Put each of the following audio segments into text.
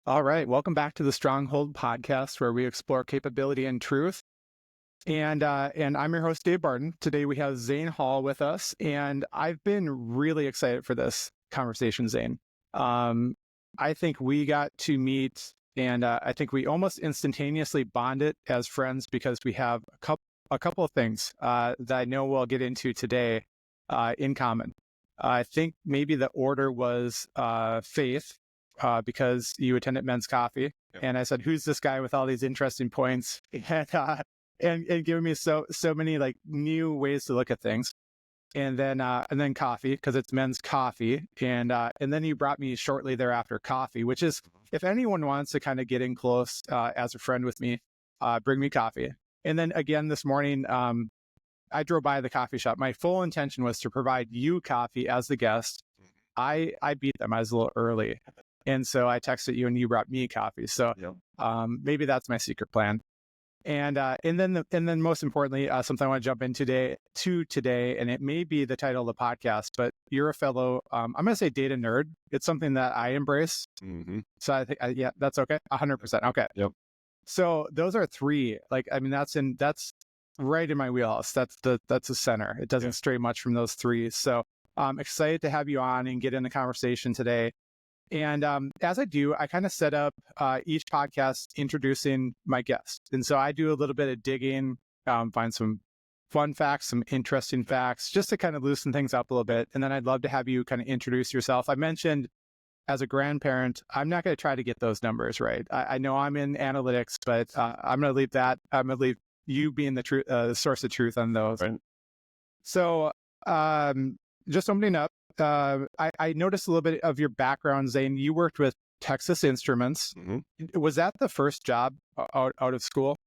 All right. Welcome back to the Stronghold Podcast, where we explore capability and truth. And I'm your host, Dave Barton. Today we have Zane Hall with us, and I've been really excited for this conversation, Zane. I think we got to meet, and I think we almost instantaneously bonded as friends because we have a couple of things that I know we'll get into today in common. I think maybe the order was faith. Because you attended Men's Coffee, and I said, "Who's this guy with all these interesting points?" and giving me so many like new ways to look at things, and then coffee because it's Men's Coffee, and then you brought me shortly thereafter coffee, which is if anyone wants to kind of get in close as a friend with me, bring me coffee. And then again this morning, I drove by the coffee shop. My full intention was to provide you coffee as the guest. I beat them. I was a little early. And so I texted you and you brought me coffee. So maybe that's my secret plan. And then most importantly, something I want to jump in today, and it may be the title of the podcast, but you're a fellow, I'm going to say data nerd. It's something that I embrace. Mm-hmm. So I think, yeah, that's okay. 100%. Okay. Yep. So those are three, that's right in my wheelhouse. That's the center. It doesn't stray much from those three. So I'm excited to have you on and get in the conversation today. And as I do, I kind of set up each podcast introducing my guest. And so I do a little bit of digging, find some fun facts, some interesting facts, just to kind of loosen things up a little bit. And then I'd love to have you kind of introduce yourself. I mentioned as a grandparent, I'm not going to try to get those numbers right. I know I'm in analytics, but I'm going to leave that. I'm going to leave you being the source of truth on those. Right. So just opening up. I noticed a little bit of your background, Zane. You worked with Texas Instruments. Mm-hmm. Was that the first job out of school?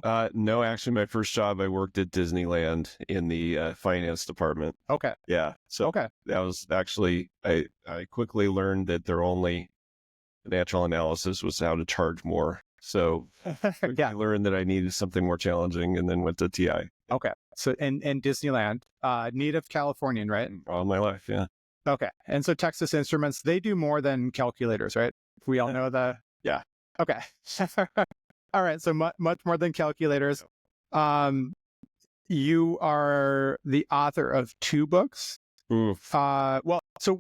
No, actually, my first job, I worked at Disneyland in the finance department. Okay. Yeah. So that was actually, I quickly learned that their only financial analysis was how to charge more. So I learned that I needed something more challenging and then went to TI. Okay. So, and Disneyland, native Californian, right? All my life. Yeah. Okay. And so Texas Instruments, they do more than calculators, right? We all know the. Yeah. Okay. All right. So much more than calculators. You are the author of 2 books. Oof. Well, so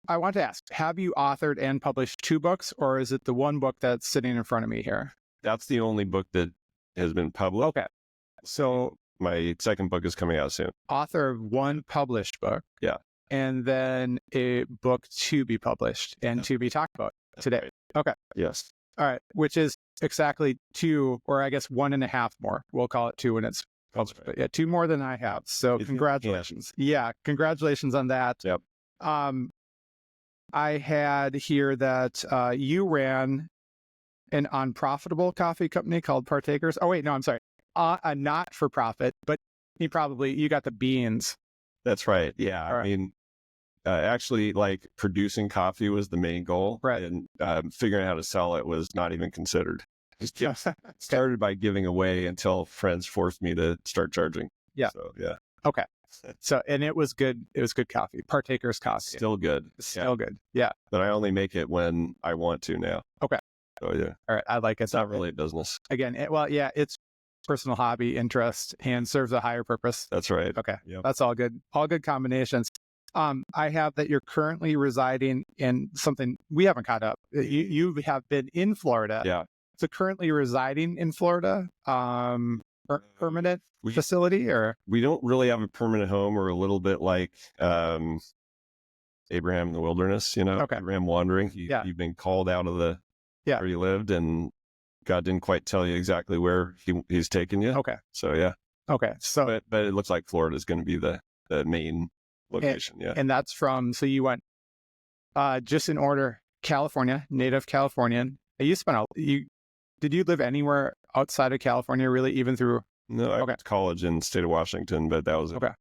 I want to ask, have you authored and published 2 books, or is it the one book that's sitting in front of me here? That's the only book that has been published. Okay. So my second book is coming out soon. Author of 1 published book. Yeah. And then a book to be published and to be talked about today. Right. Okay. Yes. All right. Which is exactly 2, or I guess 1.5 more. We'll call it 2 when it's published. Right. But yeah, 2 more than I have. So congratulations. Yeah. Congratulations on that. Yep. I had here that you ran an unprofitable coffee company called Partakers. Oh, wait, no, I'm sorry. A not-for-profit, but you got the beans. That's right. Yeah. Right. I mean, actually, like producing coffee was the main goal. Right. And figuring out how to sell it was not even considered. Started by giving away until friends forced me to start charging. Yeah. So, yeah. Okay. So, and it was good. It was good coffee. Partakers coffee. Still good. Still good. Yeah. But I only make it when I want to now. Okay. So, yeah. All right. I like it. It's not really a business. Again, it's personal hobby, interest, and serves a higher purpose. That's right. Okay. Yep. That's all good. All good combinations. I have that you're currently residing in something we haven't caught up. You have been in Florida. Yeah. So currently residing in Florida, permanent facility, or? We don't really have a permanent home. We're a little bit like Abraham in the wilderness, Okay. Abraham wandering. You've been called out of the where you lived, and God didn't quite tell you exactly where he's taken you. Okay. So, yeah. Okay. So, but it looks like Florida is going to be the main location. And that's so you went, just in order, California, native Californian. Did you live anywhere outside of California, really, even through? No, I went to college in the state of Washington, but that was it. Okay.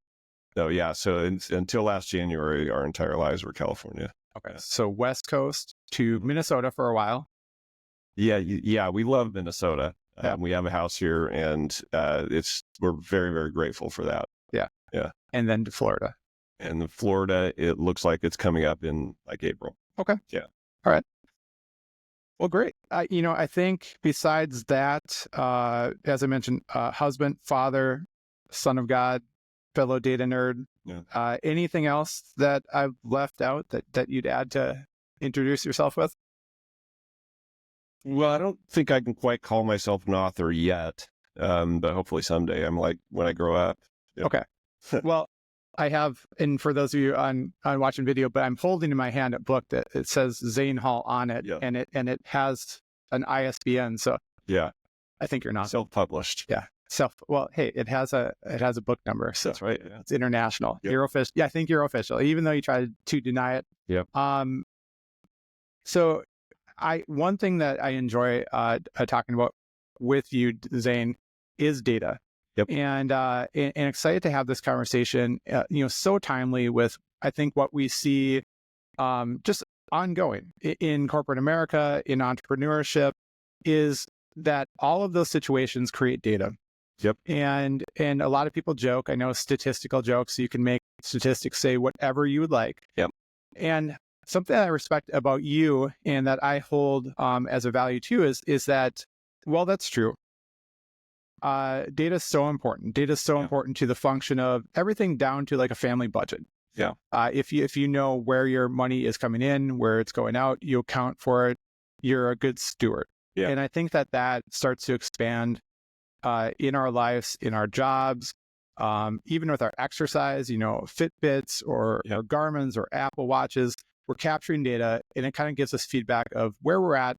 No, yeah. So until last January, our entire lives were California. Okay. So West Coast to Minnesota for a while. Yeah. We love Minnesota. We have a house here, and we're very, very grateful for that. Yeah. Yeah. And then to Florida. And in Florida, it looks like it's coming up in like April. Okay. Yeah. All right. Well, great. I think besides that, as I mentioned, husband, father, son of God, fellow data nerd. Yeah. Anything else that I've left out that you'd add to introduce yourself with? Well, I don't think I can quite call myself an author yet, but hopefully someday. I'm like when I grow up. Yep. Okay. Well, I have, and for those of you on watching video, but I'm holding in my hand a book that it says Zane Hall on it, Yeah. and it has an ISBN. So yeah, I think you're not self-published. Yeah. Well, hey, it has a book number, so that's right. Yeah. It's international. Yep. You're official. Yeah, I think you're official, even though you tried to deny it. Yep. So one thing that I enjoy talking about with you, Zane, is data. Yep. And excited to have this conversation. So timely with I think what we see, just ongoing in corporate America, in entrepreneurship, is that all of those situations create data. Yep. And a lot of people joke. I know statistical jokes. You can make statistics say whatever you would like. Yep. And something I respect about you and that I hold as a value too is that, well, that's true. Data is so important. Data is so important to the function of everything down to like a family budget. Yeah. If you know where your money is coming in, where it's going out, you account for it, you're a good steward. Yeah. And I think that starts to expand in our lives, in our jobs, even with our exercise, Fitbits or Garmin's or Apple Watches, we're capturing data and it kind of gives us feedback of where we're at,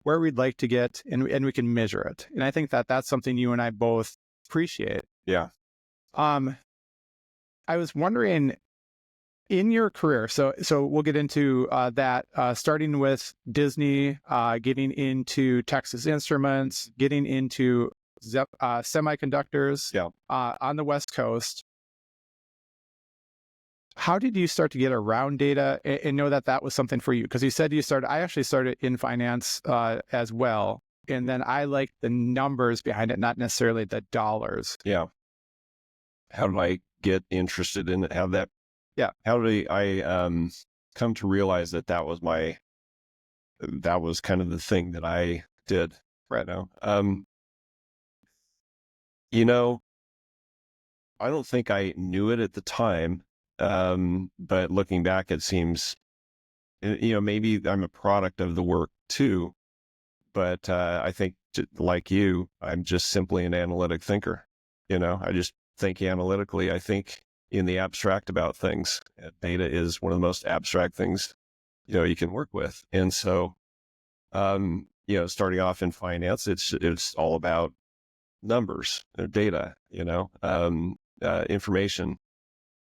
where we'd like to get, and we can measure it. And I think that's something you and I both appreciate. Yeah. I was wondering in your career, so we'll get into that, starting with Disney, getting into Texas Instruments, getting into semiconductors on the West Coast. How did you start to get around data and know that was something for you? Because you said I actually started in finance as well. And then I like the numbers behind it, not necessarily the dollars. Yeah. How did I get interested in it? How did I come to realize that was kind of the thing that I did right now? I don't think I knew it at the time. But looking back, it seems, maybe I'm a product of the work too, but, I think like you, I'm just simply an analytic thinker. I just think analytically. I think in the abstract about things. Data is one of the most abstract things, you can work with. And so, starting off in finance, it's all about numbers, data, information.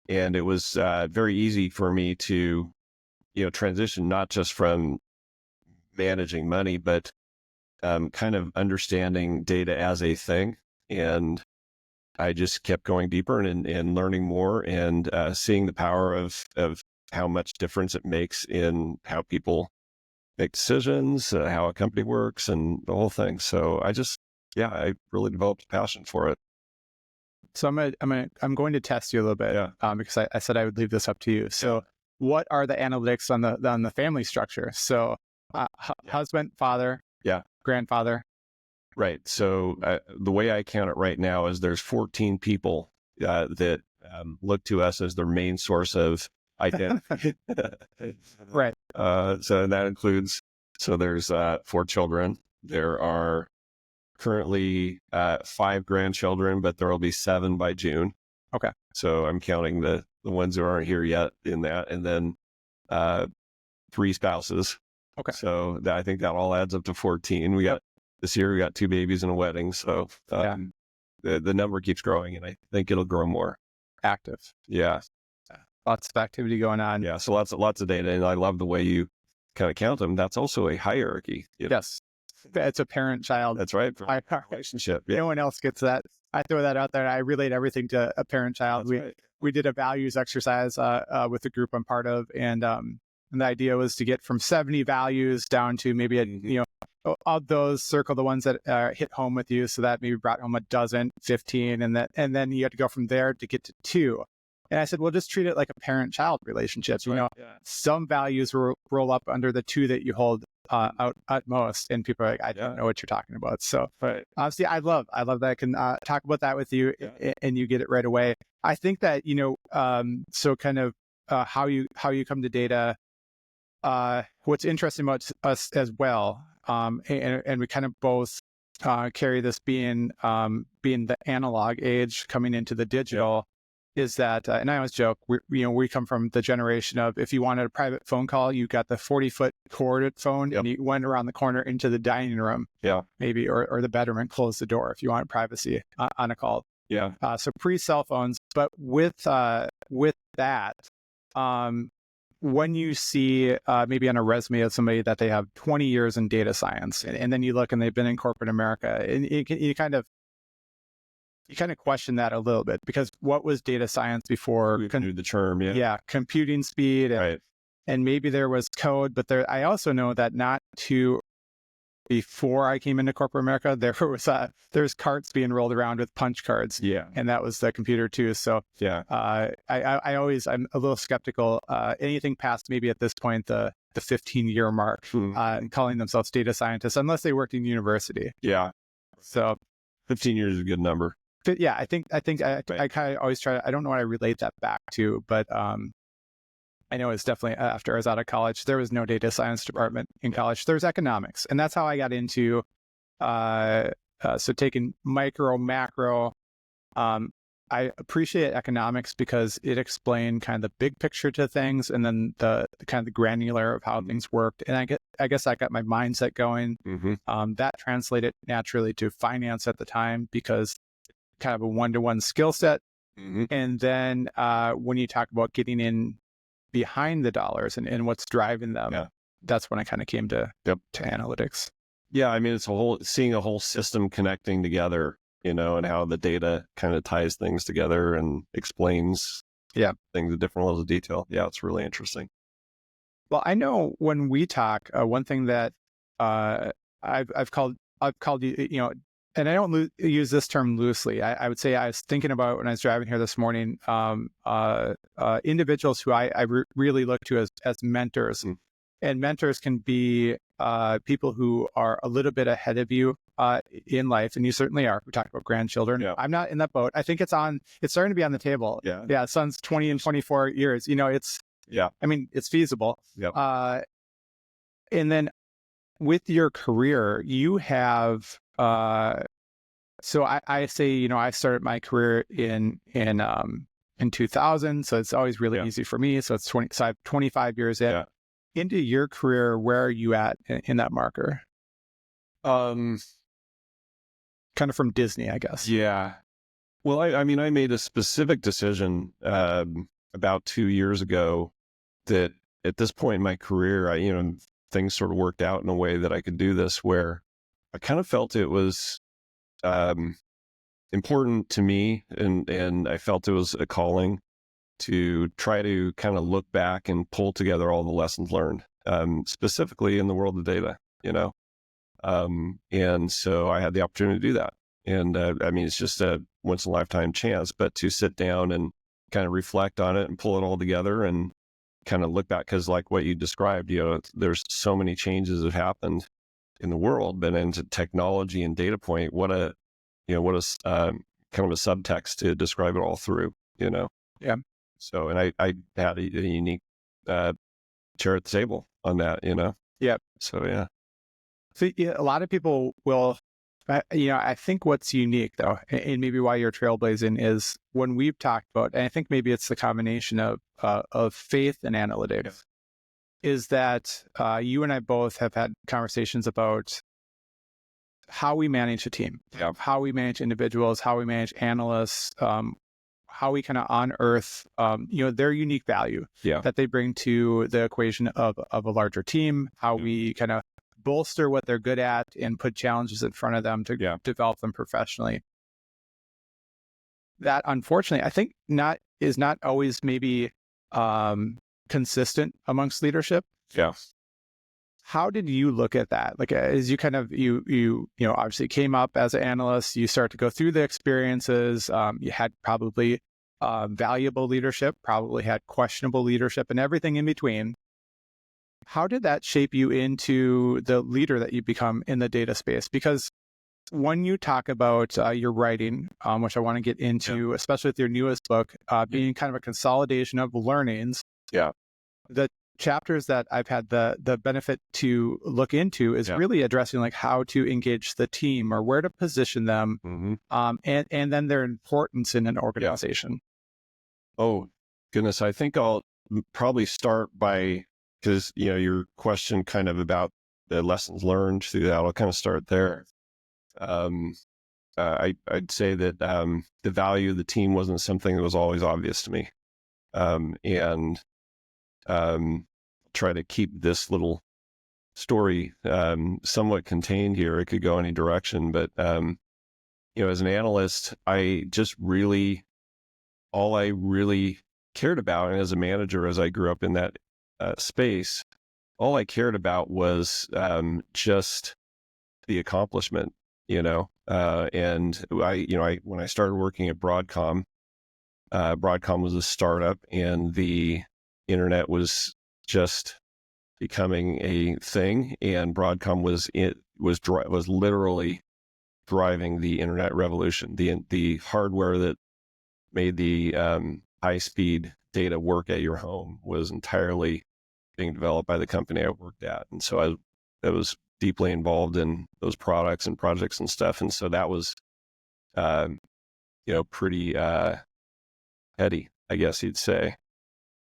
And it was very easy for me to, transition not just from managing money, but kind of understanding data as a thing. And I just kept going deeper and learning more and seeing the power of how much difference it makes in how people make decisions, how a company works, and the whole thing. So I really developed a passion for it. So I'm going to test you a little bit, because I said I would leave this up to you. So, what are the analytics on the family structure? So, husband, father, grandfather, right? So the way I count it right now is there's 14 people that look to us as their main source of identity. Right. So that includes. So there's 4 children. There are currently 5 grandchildren, but there will be 7 by June. Okay. So I'm counting the ones who aren't here yet in that, and then 3 spouses. Okay. So I think that all adds up to 14. This year we got 2 babies and a wedding. So the number keeps growing, and I think it'll grow more. Active. Yeah. Lots of activity going on. Yeah. So lots of data, and I love the way you kind of count them. That's also a hierarchy. Yes. It's a parent-child. That's right. Relationship. No one else gets that. I throw that out there. I relate everything to a parent-child. We did a values exercise with the group I'm part of, and the idea was to get from 70 values down to maybe of those, circle the ones that hit home with you. So that maybe brought home a dozen, 15, and then you had to go from there to get to 2. And I said, well, just treat it like a parent-child relationship. That's You right. know, Yeah. some values roll up under the two that you hold out at most, and people are like, I don't know what you're talking about. So Right. obviously, I love that I can talk about that with you, and you get it right away. I think that so kind of how you come to data. What's interesting about us as well, and we kind of both carry this being the analog age coming into the digital, is that, and I always joke, we come from the generation of, if you wanted a private phone call, you got the 40-foot corded phone, and you went around the corner into the dining room, maybe, or the bedroom, and closed the door if you wanted privacy on a call. Yeah. So pre-cell phones, but with that, when you see maybe on a resume of somebody that they have 20 years in data science, and then you look and they've been in corporate America, and you kind of question that a little bit, because what was data science before? We knew the term, computing speed, and maybe there was code, but I also know that not too before I came into corporate America, there's carts being rolled around with punch cards, and that was the computer too. So I'm a little skeptical. Anything past maybe at this point the 15-year mark, calling themselves data scientists, unless they worked in university. So 15 years is a good number. I think I kind of always try. I don't know what I relate that back to, but I know it's definitely after I was out of college, there was no data science department in college. There was economics. And that's how I got into, so taking micro, macro. I appreciate economics because it explained kind of the big picture to things, and then the kind of the granular of how things worked. And I guess I got my mindset going. That translated naturally to finance at the time, because kind of a one-to-one skill set. And then when you talk about getting in behind the dollars and what's driving them, that's when I kind of came to analytics. I mean, it's seeing a whole system connecting together, and how the data kind of ties things together and explains things at different levels of detail. It's really interesting. Well, I know when we talk, one thing that I've called you, and I don't use this term loosely. I would say I was thinking about when I was driving here this morning, individuals who I really look to as mentors. And mentors can be people who are a little bit ahead of you in life, and you certainly are. We talked about grandchildren. I'm not in that boat. I think it's starting to be on the table. Son's 20 and 24 years. It's I mean, it's feasible. And then with your career, you have. So I say, I started my career in 2000, so it's always really easy for me. So so I have 25 years into your career. Where are you at in that marker? Kind of from Disney, I guess. Well, I mean, I made a specific decision about 2 years ago that at this point in my career, things sort of worked out in a way that I could do this, where I kind of felt it was important to me, and I felt it was a calling to try to kind of look back and pull together all the lessons learned, specifically in the world of data, and so I had the opportunity to do that. And I mean, it's just a once in a lifetime chance, but to sit down and kind of reflect on it and pull it all together and kind of look back, because like what you described, there's so many changes that happened in the world, but into technology and data point, what a kind of a subtext to describe it all through, So, and I had a unique chair at the table on that, So, So a lot of people will, I think what's unique though, and maybe why you're trailblazing, is when we've talked about, and I think maybe it's the combination of faith and analytics, is that you and I both have had conversations about how we manage a team, how we manage individuals, how we manage analysts, how we kind of unearth, their unique value that they bring to the equation of a larger team, how we kind of bolster what they're good at and put challenges in front of them to develop them professionally. That, unfortunately, I think is not always maybe consistent amongst leadership. How did you look at that? Like, as you kind of, you obviously came up as an analyst, you start to go through the experiences. You had probably valuable leadership, probably had questionable leadership, and everything in between. How did that shape you into the leader that you become in the data space? Because when you talk about your writing, which I want to get into, especially with your newest book, being kind of a consolidation of learnings, the chapters that I've had the benefit to look into is really addressing like how to engage the team or where to position them, and then their importance in an organization. Oh, goodness. I think I'll probably start by, because, your question kind of about the lessons learned through that, I'll kind of start there. I'd say that the value of the team wasn't something that was always obvious to me. And try to keep this little story somewhat contained here. It could go any direction, but as an analyst, all I really cared about, and as a manager, as I grew up in that space, all I cared about was just the accomplishment, and when I started working at Broadcom was a startup, and the internet was just becoming a thing, and Broadcom was literally driving the internet revolution. The hardware that made the high-speed data work at your home was entirely being developed by the company I worked at, and so I was deeply involved in those products and projects and stuff, and so that was, pretty heady, I guess you'd say.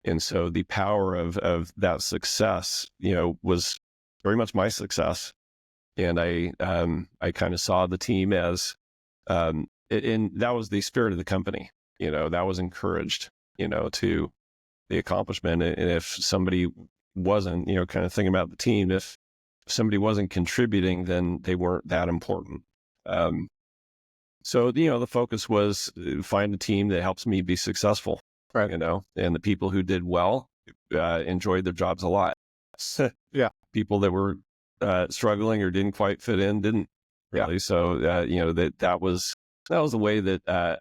And so the power of that success, was very much my success. And I kind of saw the team as, and that was the spirit of the company, that was encouraged, to the accomplishment. And if somebody wasn't, kind of thinking about the team, if somebody wasn't contributing, then they weren't that important. So, the focus was find a team that helps me be successful. Right. And the people who did well enjoyed their jobs a lot. People that were struggling or didn't quite fit in didn't really. So that was the way that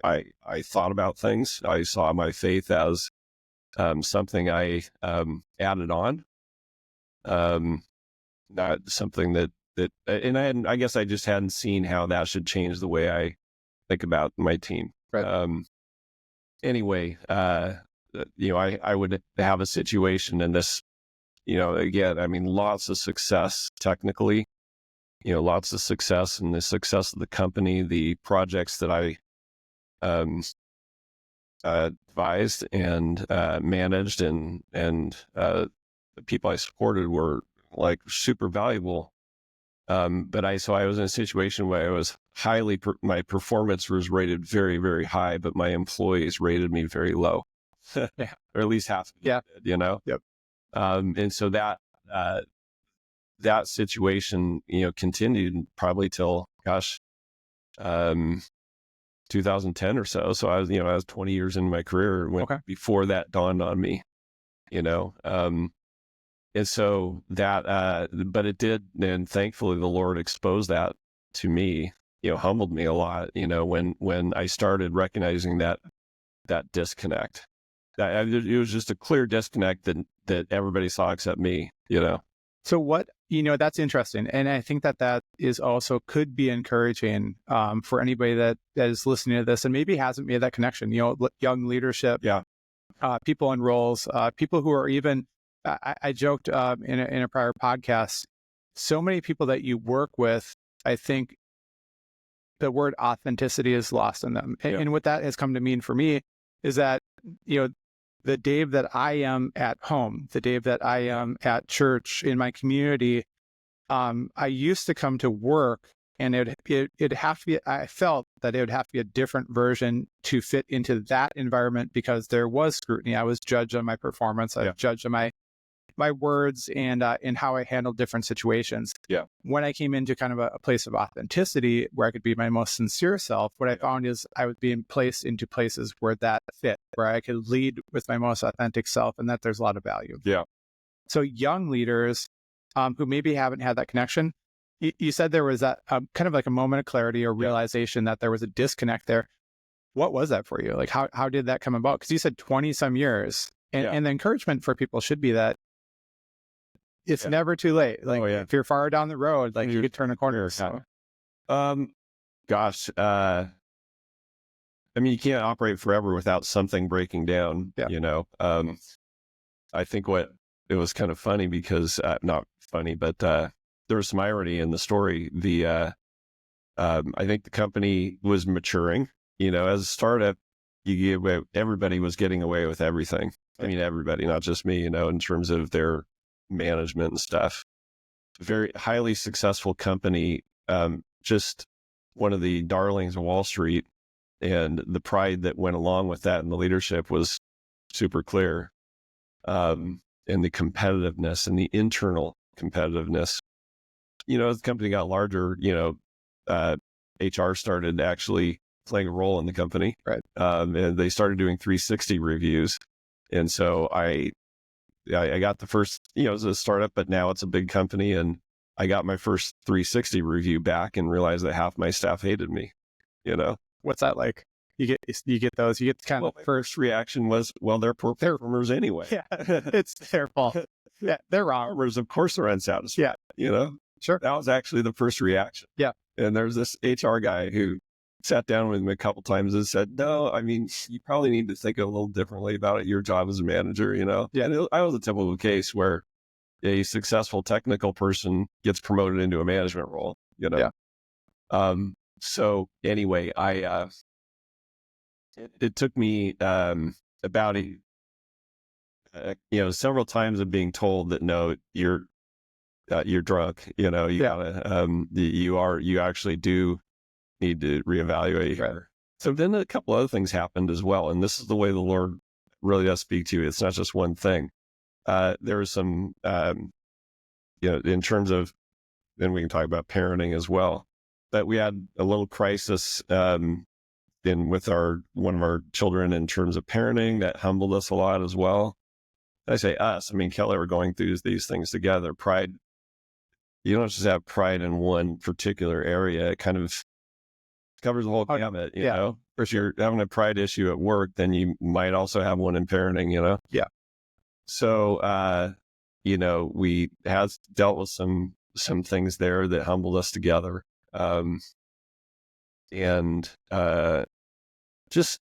I thought about things. I saw my faith as something I added on, not something that and I guess I just hadn't seen how that should change the way I think about my team. Right. Anyway, I would have a situation, and this, again, I mean, lots of success technically, lots of success, and the success of the company, the projects that I advised and managed, and the people I supported were like super valuable. But I was in a situation where I was my performance was rated very, very high, but my employees rated me very low, or at least half of it did, Yep. And so that situation, continued probably till, 2010 or so. So I was 20 years into my career before that dawned on me, and so that, but it did, and thankfully the Lord exposed that to me, humbled me a lot, when I started recognizing that disconnect. It was just a clear disconnect that everybody saw except me, So what, that's interesting. And I think that is also could be encouraging for anybody that is listening to this and maybe hasn't made that connection, young leadership, people in roles, people who are even, I joked in a prior podcast, so many people that you work with, I think the word authenticity is lost in them. And what that has come to mean for me is that, the Dave that I am at home, the Dave that I am at church, in my community, I used to come to work and it'd have to be, I felt that it would have to be a different version to fit into that environment because there was scrutiny. I was judged on my performance. I was judged on my words and how I handled different situations. Yeah. When I came into kind of a place of authenticity where I could be my most sincere self, what I found is I was being placed into places where that fit, where I could lead with my most authentic self, and that there's a lot of value. Yeah. So young leaders who maybe haven't had that connection, you said there was that kind of like a moment of clarity or realization that there was a disconnect there. what was that for you? Like, how did that come about? Because you said 20 some years, and the encouragement for people should be that it's never too late. Like, if you're far down the road, like you could turn a corner. So. Gosh, I mean, you can't operate forever without something breaking down, you know. I think it was kind of funny because, not funny, but there was some irony in the story. I think the company was maturing, you know, as a startup, everybody was getting away with everything. I mean, everybody, not just me, you know, in terms of their management and stuff. Very highly successful company, just one of the darlings of Wall Street, and the pride that went along with that and the leadership was super clear. And the competitiveness and the internal competitiveness, you know, as the company got larger, you know, HR started actually playing a role in the company. Right. And they started doing 360 reviews. And so I got the first, you know, it was a startup, but now it's a big company. And I got my first 360 review back and realized that half my staff hated me, you know. What's that like? You get those, you get kind of first reaction was, well, they're poor performers anyway. Yeah, it's their fault. Yeah, they're wrong. Performers, of course, are unsatisfied. Yeah, you know, sure. That was actually the first reaction. Yeah, and there's this HR guy who sat down with me a couple times and said, "No, I mean, you probably need to think a little differently about it. Your job as a manager, you know." Yeah, and I was a typical case where a successful technical person gets promoted into a management role. You know. Yeah. So anyway, It took me about several times of being told that no, you're drunk. You know, you gotta you actually do need to reevaluate here. Right. So then a couple other things happened as well, and this is the way the Lord really does speak to you. It's not just one thing. There was some in terms of, then we can talk about parenting as well. But we had a little crisis with one of our children in terms of parenting that humbled us a lot as well. I say us, I mean, Kelly, we're going through these things together. Pride, you don't just have pride in one particular area. It kind of covers the whole gamut, you know? If you're having a pride issue at work, then you might also have one in parenting, you know? Yeah. So, we have dealt with some things there that humbled us together. Just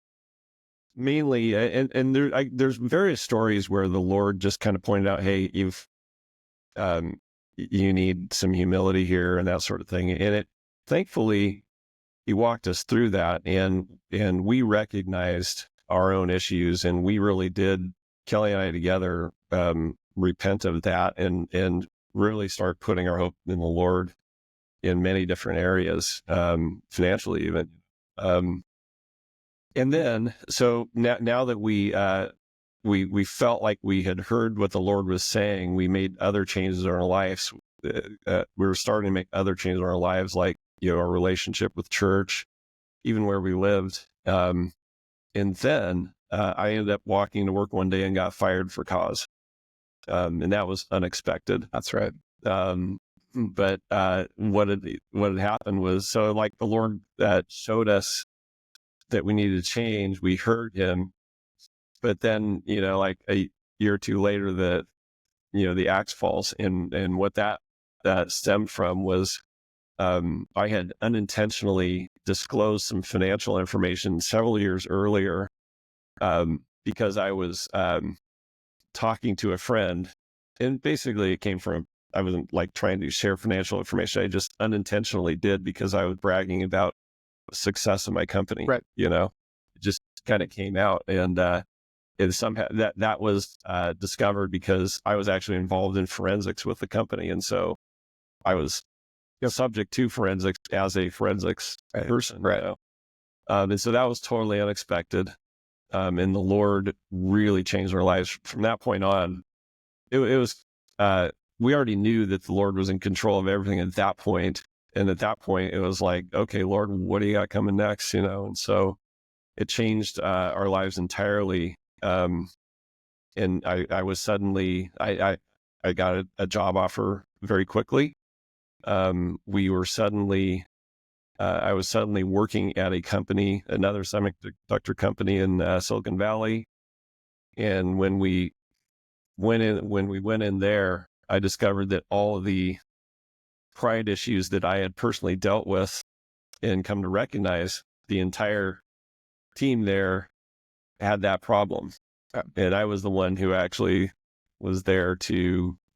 mainly, and there's various stories where the Lord just kind of pointed out, hey, you need some humility here and that sort of thing. And thankfully, He walked us through that, and we recognized our own issues, and we really did, Kelly and I together, repent of that and really start putting our hope in the Lord in many different areas, financially even. And then, so now that we felt like we had heard what the Lord was saying, we made other changes in our lives. We were starting to make other changes in our lives, like, our relationship with church, even where we lived. And then I ended up walking to work one day and got fired for cause. And that was unexpected. That's right. But what had happened was, so like the Lord showed us that we needed to change. We heard Him, but then, like a year or two later, the axe falls, and what that stemmed from was, I had unintentionally disclosed some financial information several years earlier, because I was talking to a friend, and basically it came from, I wasn't like trying to share financial information. I just unintentionally did, because I was bragging about success of my company. Right. It just kind of came out, and it somehow that was discovered because I was actually involved in forensics with the company, and so I was subject to forensics as a forensics person. Right. And so that was totally unexpected, and the Lord really changed our lives from that point on. It was we already knew that the Lord was in control of everything at that point. And at that point, it was like, okay, Lord, what do you got coming next? And so it changed our lives entirely. And I was suddenly, I got a job offer very quickly. We were suddenly I was suddenly working at a company, another semiconductor company in Silicon Valley. And when we went in there, I discovered that all of the pride issues that I had personally dealt with and come to recognize, the entire team there had that problem. And I was the one who actually was there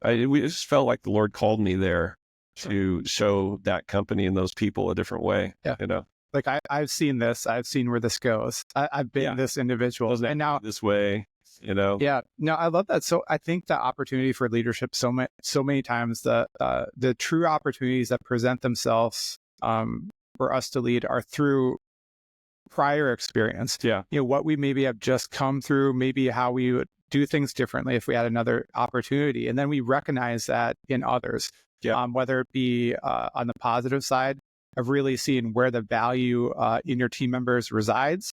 we just felt like the Lord called me there to show that company and those people a different way. Yeah. Like I've seen this, I've seen where this goes. I've been this individual and now this way, Yeah, no, I love that. So I think the opportunity for leadership, so many times the true opportunities that present themselves for us to lead are through prior experience. Yeah. What we maybe have just come through, maybe how we would do things differently if we had another opportunity. And then we recognize that in others, whether it be on the positive side of really seeing where the value in your team members resides.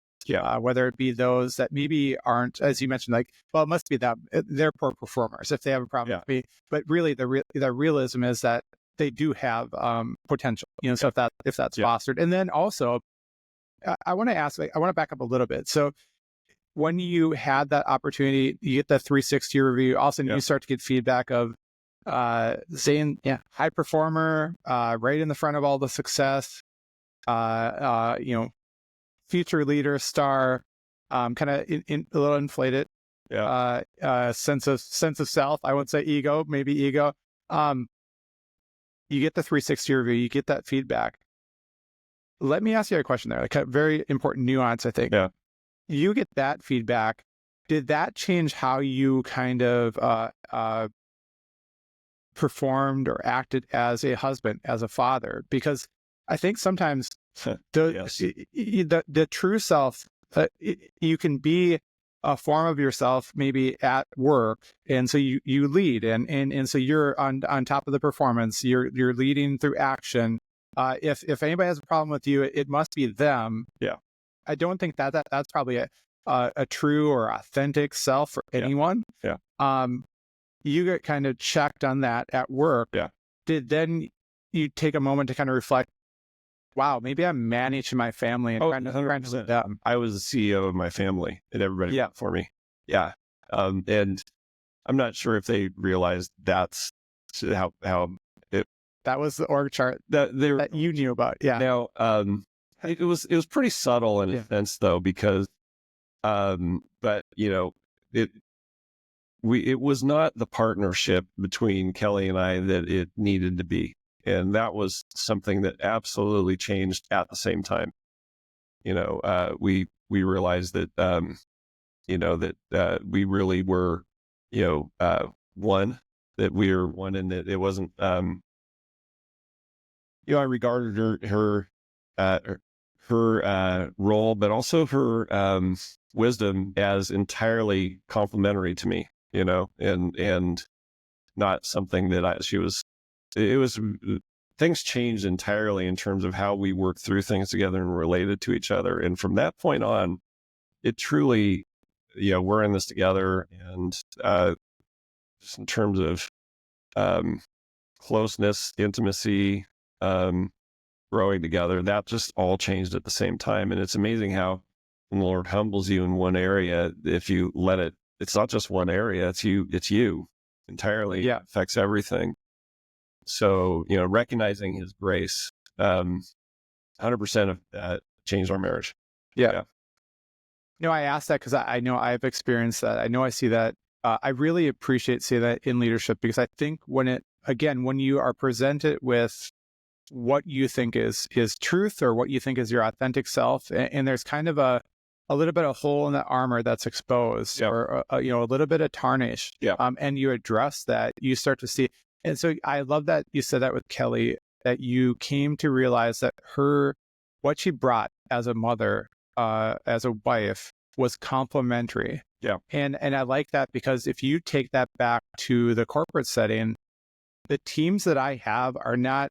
Whether it be those that maybe aren't, as you mentioned, like, well, it must be them. They're poor performers if they have a problem with me. But really, the realism is that they do have potential. So if that's fostered, and then also, I want to ask, I want to back up a little bit. So when you had that opportunity, you get the 360 review. Also, you start to get feedback of Zane, high performer, right in the front of all the success. Future leader, star, kind of a little inflated, sense of self. I wouldn't say ego, maybe ego. You get the 360 review, you get that feedback. Let me ask you a question there, like a very important nuance, I think. Yeah. You get that feedback. Did that change how you kind of performed or acted as a husband, as a father? Because I think sometimes the true self, you can be a form of yourself maybe at work, and so you lead, and so you're on top of the performance. You're leading through action. If anybody has a problem with you, it must be them. Yeah, I don't think that's probably a true or authentic self for anyone. Yeah. You get kind of checked on that at work. Yeah. Did then you take a moment to kind of reflect? Wow, maybe I'm managing my family and trying to live them. I was the CEO of my family, and everybody for me. Yeah. And I'm not sure if they realized that's how it. That was the org chart that you knew about. Yeah. Now, it was pretty subtle in a sense, though, because, but it was not the partnership between Kelly and I that it needed to be. And that was something that absolutely changed at the same time. We realized that, that we really were, one, that we were one, and that it wasn't, I regarded her role, but also her wisdom as entirely complementary to me, and not something that things changed entirely in terms of how we worked through things together and related to each other. And from that point on, it truly, we're in this together. And just in terms of closeness, intimacy, growing together, that just all changed at the same time. And it's amazing how when the Lord humbles you in one area, if you let it, it's not just one area, it's you entirely. Yeah. Affects everything. So, recognizing his grace, 100% of that changed our marriage. Yeah. I asked that because I know I've experienced that. I know I see that. I really appreciate seeing that in leadership, because I think when you are presented with what you think is truth, or what you think is your authentic self, and there's kind of a little bit of hole in the armor that's exposed, or a little bit of tarnish, and you address that, you start to see. And so I love that you said that with Kelly, that you came to realize that what she brought as a mother, as a wife, was complementary. Yeah. And I like that, because if you take that back to the corporate setting, the teams that I have are not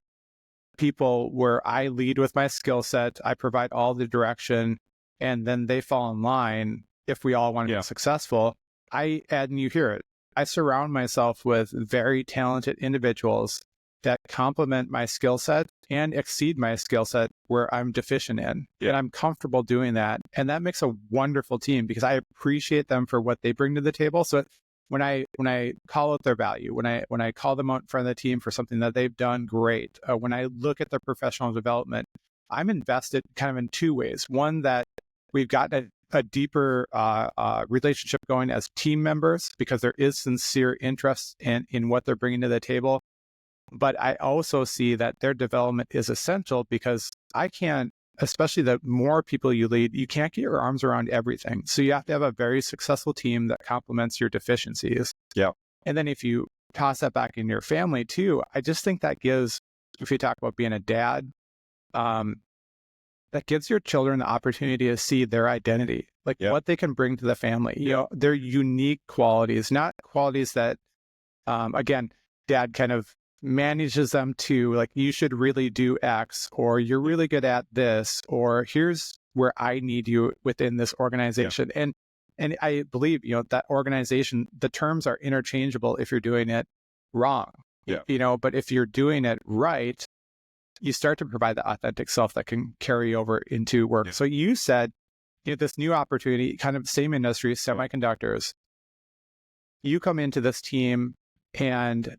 people where I lead with my skill set, I provide all the direction, and then they fall in line if we all want to be successful. And you hear it, I surround myself with very talented individuals that complement my skill set and exceed my skill set where I'm deficient in. And I'm comfortable doing that. And that makes a wonderful team because I appreciate them for what they bring to the table. So when I call out their value, when I call them out in front of the team for something that they've done great, when I look at their professional development, I'm invested kind of in two ways. One, that we've gotten a deeper relationship going as team members because there is sincere interest in what they're bringing to the table. But I also see that their development is essential because I can't, especially the more people you lead, you can't get your arms around everything. So you have to have a very successful team that complements your deficiencies. Yeah. And then if you toss that back in your family too, I just think that gives, if you talk about being a dad, that gives your children the opportunity to see their identity, like what they can bring to the family, you know, their unique qualities, not qualities that, again, dad kind of manages them to, like, you should really do X, or you're really good at this, or here's where I need you within this organization. And I believe, you know, that organization, the terms are interchangeable if you're doing it wrong, you know, but if you're doing it right, you start to provide the authentic self that can carry over into work. So you said, you know, this new opportunity, kind of same industry, semiconductors, you come into this team and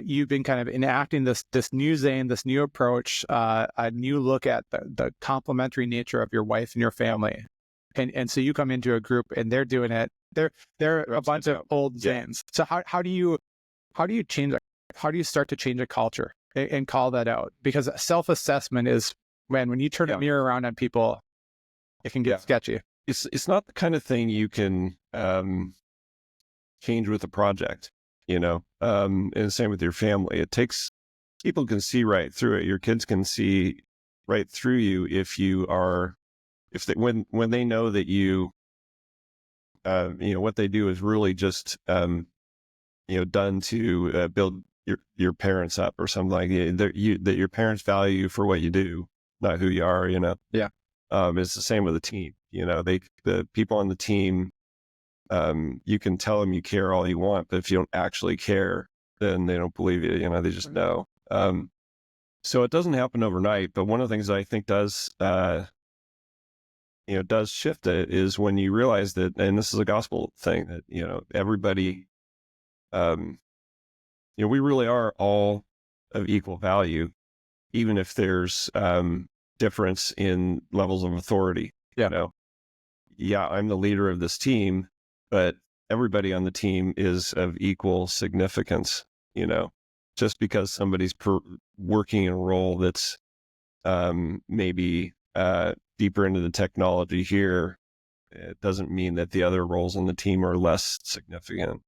you've been kind of enacting this new Zane, this new approach, a new look at the complementary nature of your wife and your family. And so you come into a group and they're doing it. They're a bunch of old Zanes. So how do you change, how do you start to change a culture and call that out? Because self-assessment is, when you turn a mirror around on people, it can get sketchy. It's not the kind of thing you can change with a project, you know, and the same with your family. It takes, people can see right through it. Your kids can see right through you if you are, when they know that you know, what they do is really just, you know, done to build your parents up or something like that. That your parents value you for what you do, not who you are, you know? Yeah. It's the same with a team, you know, the people on the team, you can tell them you care all you want, but if you don't actually care, then they don't believe you, you know, they just know. So it doesn't happen overnight, but one of the things that I think does, you know, does shift it is when you realize that, and this is a gospel thing, that, you know, everybody, you know, we really are all of equal value, even if there's difference in levels of authority. You know, I'm the leader of this team, but everybody on the team is of equal significance. You know, just because somebody's working in a role that's maybe deeper into the technology here, it doesn't mean that the other roles on the team are less significant.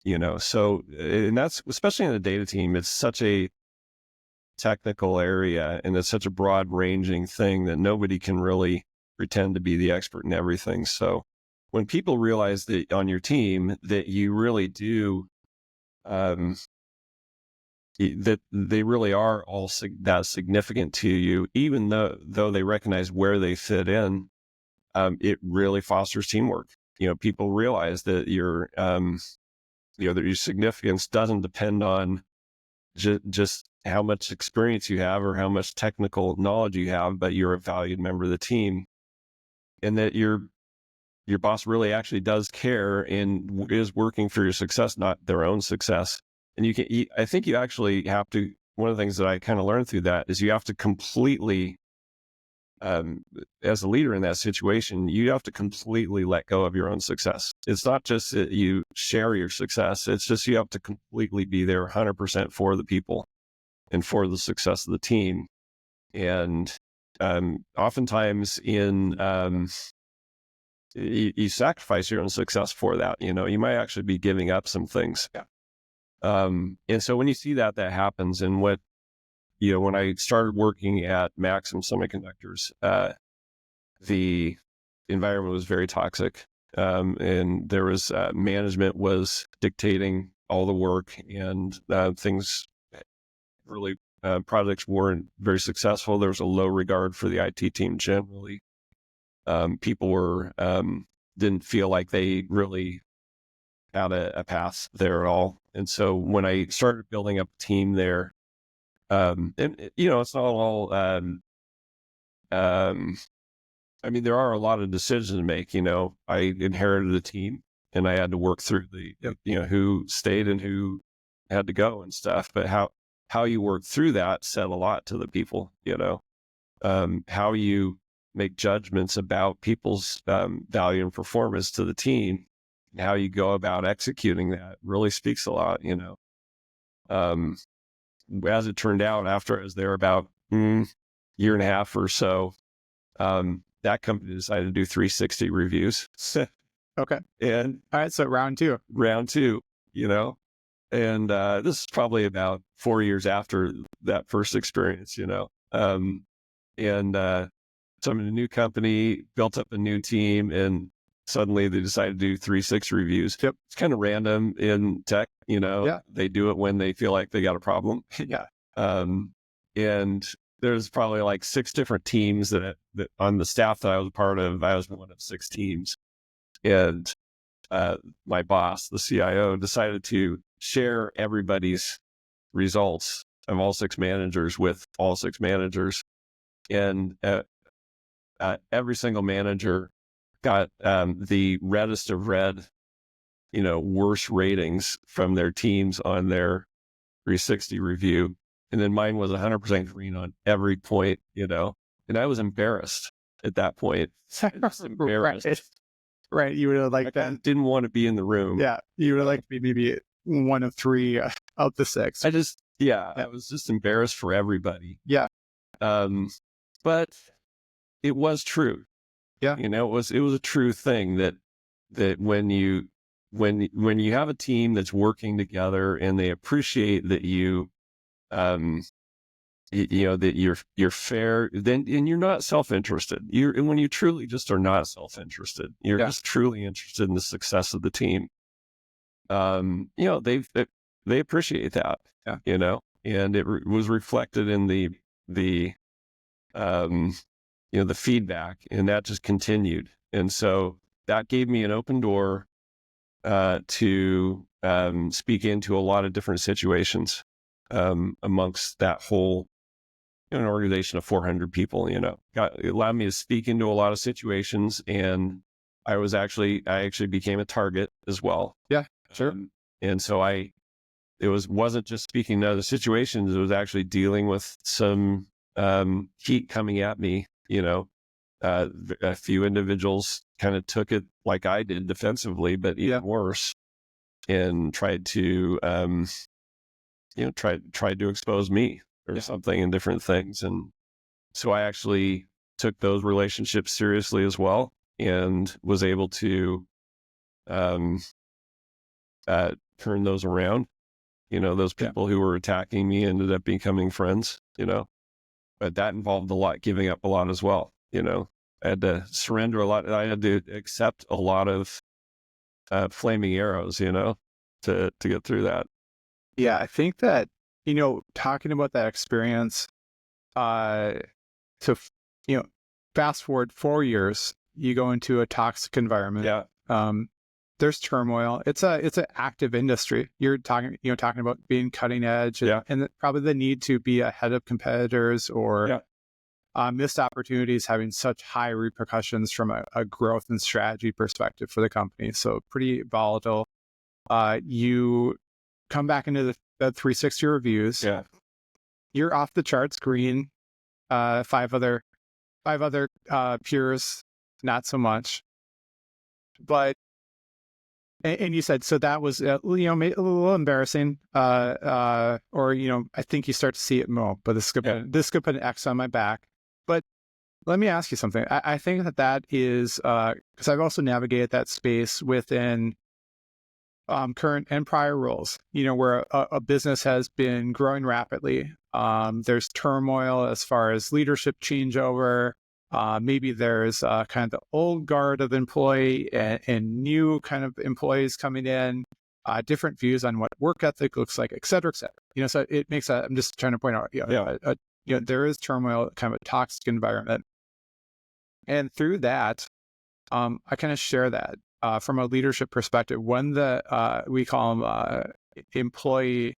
You know, so, and that's, especially in the data team, it's such a technical area and it's such a broad ranging thing that nobody can really pretend to be the expert in everything. So when people realize that on your team that you really do, that they really are all that significant to you, even though they recognize where they fit in, it really fosters teamwork. You know, people realize that you know, that your significance doesn't depend on just how much experience you have or how much technical knowledge you have, but you're a valued member of the team, and that your boss really actually does care and is working for your success, not their own success. And I think you actually have to, one of the things that I kind of learned through that is you have to completely, as a leader in that situation, you have to completely let go of your own success. It's not just that you share your success. It's just, you have to completely be there 100% for the people and for the success of the team. And oftentimes you sacrifice your own success for that. You know, you might actually be giving up some things. And so when you see that happens, and what, you know, when I started working at Maxim Semiconductors, the environment was very toxic. And there was, management was dictating all the work, and things really, projects weren't very successful. There was a low regard for the IT team generally. People were, didn't feel like they really had a path there at all. And so when I started building up a team there, It's not all, I mean, there are a lot of decisions to make. I inherited a team and I had to work through who stayed and who had to go and stuff. But how you work through that said a lot to the people, how you make judgments about people's value and performance to the team, and how you go about executing that really speaks a lot, As it turned out, after I was there about year and a half or so, that company decided to do 360 reviews. Okay. And all right. So round two, and this is probably about 4 years after that first experience, so I'm in a new company, built up a new team, and suddenly they decided to do 360 reviews. Yep. It's kind of random in tech, They do it when they feel like they got a problem. Yeah. And there's probably like 6 different teams that on the staff that I was a part of. I was one of 6 teams. And my boss, the CIO, decided to share everybody's results of all 6 managers with all 6 managers. And every single manager got the reddest of red, worst ratings from their teams on their 360 review. And then mine was 100% green on every point, and I was embarrassed at that point. Embarrassed. Right. You would have liked that. Didn't want to be in the room. Yeah. You would have liked to be maybe one of 3 out the 6. I was just embarrassed for everybody. Yeah. But it was true. Yeah. It was a true thing that when you have a team that's working together and they appreciate that that you're fair, then, and you're not self-interested. And when you truly just are not self-interested, you're just truly interested in the success of the team. They appreciate that. Yeah. And it was reflected in the feedback, and that just continued. And so that gave me an open door to speak into a lot of different situations amongst that whole an organization of 400 people. It allowed me to speak into a lot of situations, and I actually became a target as well. Yeah, sure. And so it wasn't just speaking to other situations; it was actually dealing with some heat coming at me. A few individuals kind of took it like I did defensively, but even worse, and tried to, tried to expose me or something and different things. And so I actually took those relationships seriously as well, and was able to turn those around. Those people who were attacking me ended up becoming friends, but that involved giving up a lot as well. I had to surrender a lot. I had to accept a lot of flaming arrows, to get through that. Yeah, I think that, talking about that experience, fast forward 4 years, you go into a toxic environment. Yeah. There's turmoil. It's an active industry. You're talking about being cutting edge, and probably the need to be ahead of competitors, or missed opportunities having such high repercussions from a growth and strategy perspective for the company. So pretty volatile. You come back into the 360 reviews. Yeah. You're off the charts green. 5 other peers, not so much. But and you said, so that was a little embarrassing. I think you start to see it more. But this could put an X on my back. But let me ask you something. I think that is because I've also navigated that space within current and prior roles, where a business has been growing rapidly. There's turmoil as far as leadership changeover. Maybe there's kind of the old guard of employee and new kind of employees coming in, different views on what work ethic looks like, et cetera, et cetera. So it makes I'm just trying to point out, there is turmoil, kind of a toxic environment. And through that, I kind of share that from a leadership perspective. When we call them employee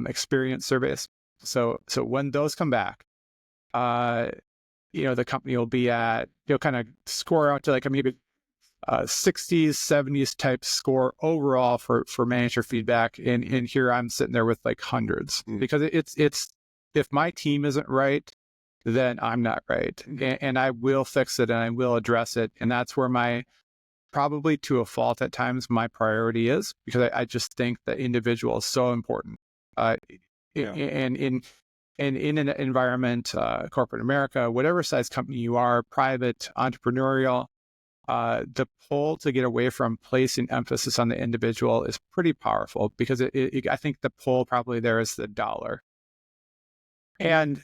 experience surveys, So when those come back, the company will be at, kind of score out to like maybe 60s, 70s type score overall for manager feedback. And here I'm sitting there with like hundreds because it's if my team isn't right, then I'm not right. And I will fix it and I will address it. And that's where probably to a fault at times, my priority is, because I just think that individual is so important. And in an environment, corporate America, whatever size company you are, private, entrepreneurial, the pull to get away from placing emphasis on the individual is pretty powerful, because I think the pull probably there is the dollar. And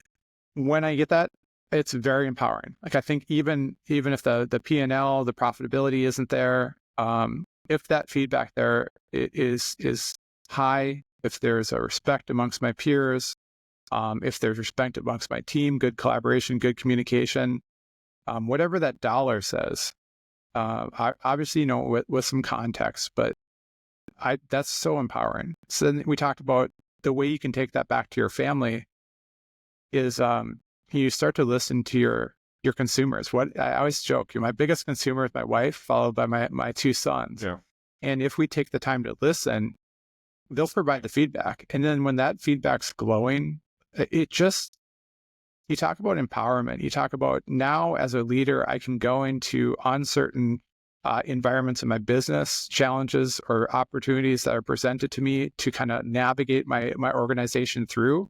when I get that, it's very empowering. Like, I think even if the P&L, the profitability isn't there, if that feedback there is high, if there's a respect amongst my peers, if there's respect amongst my team, good collaboration, good communication, whatever that dollar says, obviously, with some context, but that's so empowering. So then we talked about the way you can take that back to your family is you start to listen to your consumers. What I always joke, my biggest consumer is my wife, followed by my two sons. Yeah. And if we take the time to listen, they'll provide the feedback. And then when that feedback's glowing, you talk about empowerment. You talk about, now as a leader, I can go into uncertain environments in my business, challenges or opportunities that are presented to me to kind of navigate my organization through.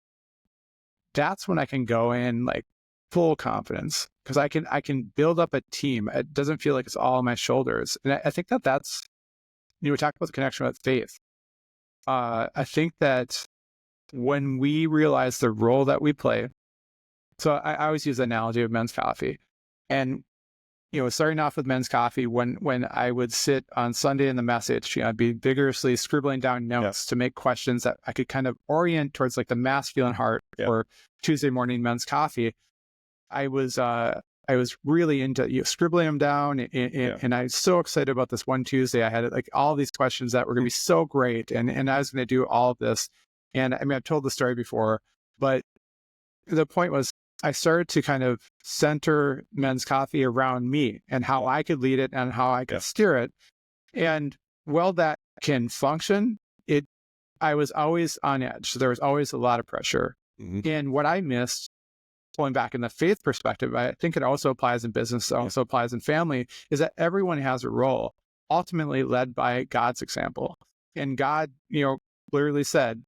That's when I can go in like full confidence, because I can build up a team. It doesn't feel like it's all on my shoulders. And I think that's, we talked about the connection with faith. I think that when we realize the role that we play, so I always use the analogy of men's coffee. And, starting off with men's coffee, when I would sit on Sunday in the message, I'd be vigorously scribbling down notes to make questions that I could kind of orient towards like the masculine heart for Tuesday morning men's coffee. I was really into scribbling them down, and I was so excited about this one Tuesday. I had like all these questions that were going to be so great, and I was going to do all of this. And I mean, I've told the story before, but the point was, I started to kind of center men's coffee around me and how I could lead it and how I could steer it. And while that can function, I was always on edge. So there was always a lot of pressure. And what I missed, pulling back in the faith perspective, I think it also applies in business, also applies in family, is that everyone has a role, ultimately led by God's example. And God, clearly said,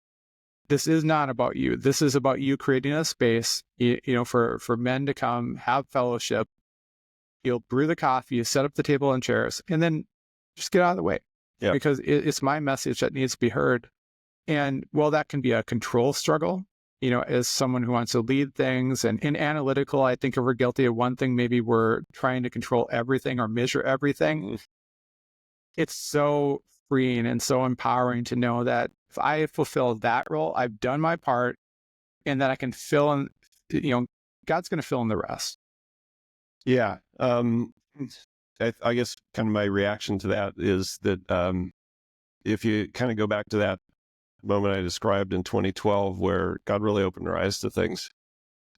this is not about you. This is about you creating a space, for men to come, have fellowship. You'll brew the coffee, you set up the table and chairs, and then just get out of the way. Yeah. Because it's my message that needs to be heard. And while that can be a control struggle, as someone who wants to lead things and in analytical, I think if we're guilty of one thing, maybe we're trying to control everything or measure everything. It's so freeing and so empowering to know that if I fulfill that role, I've done my part, and that I can fill in, God's going to fill in the rest. Yeah. I guess kind of my reaction to that is that if you kind of go back to that moment I described in 2012, where God really opened our eyes to things,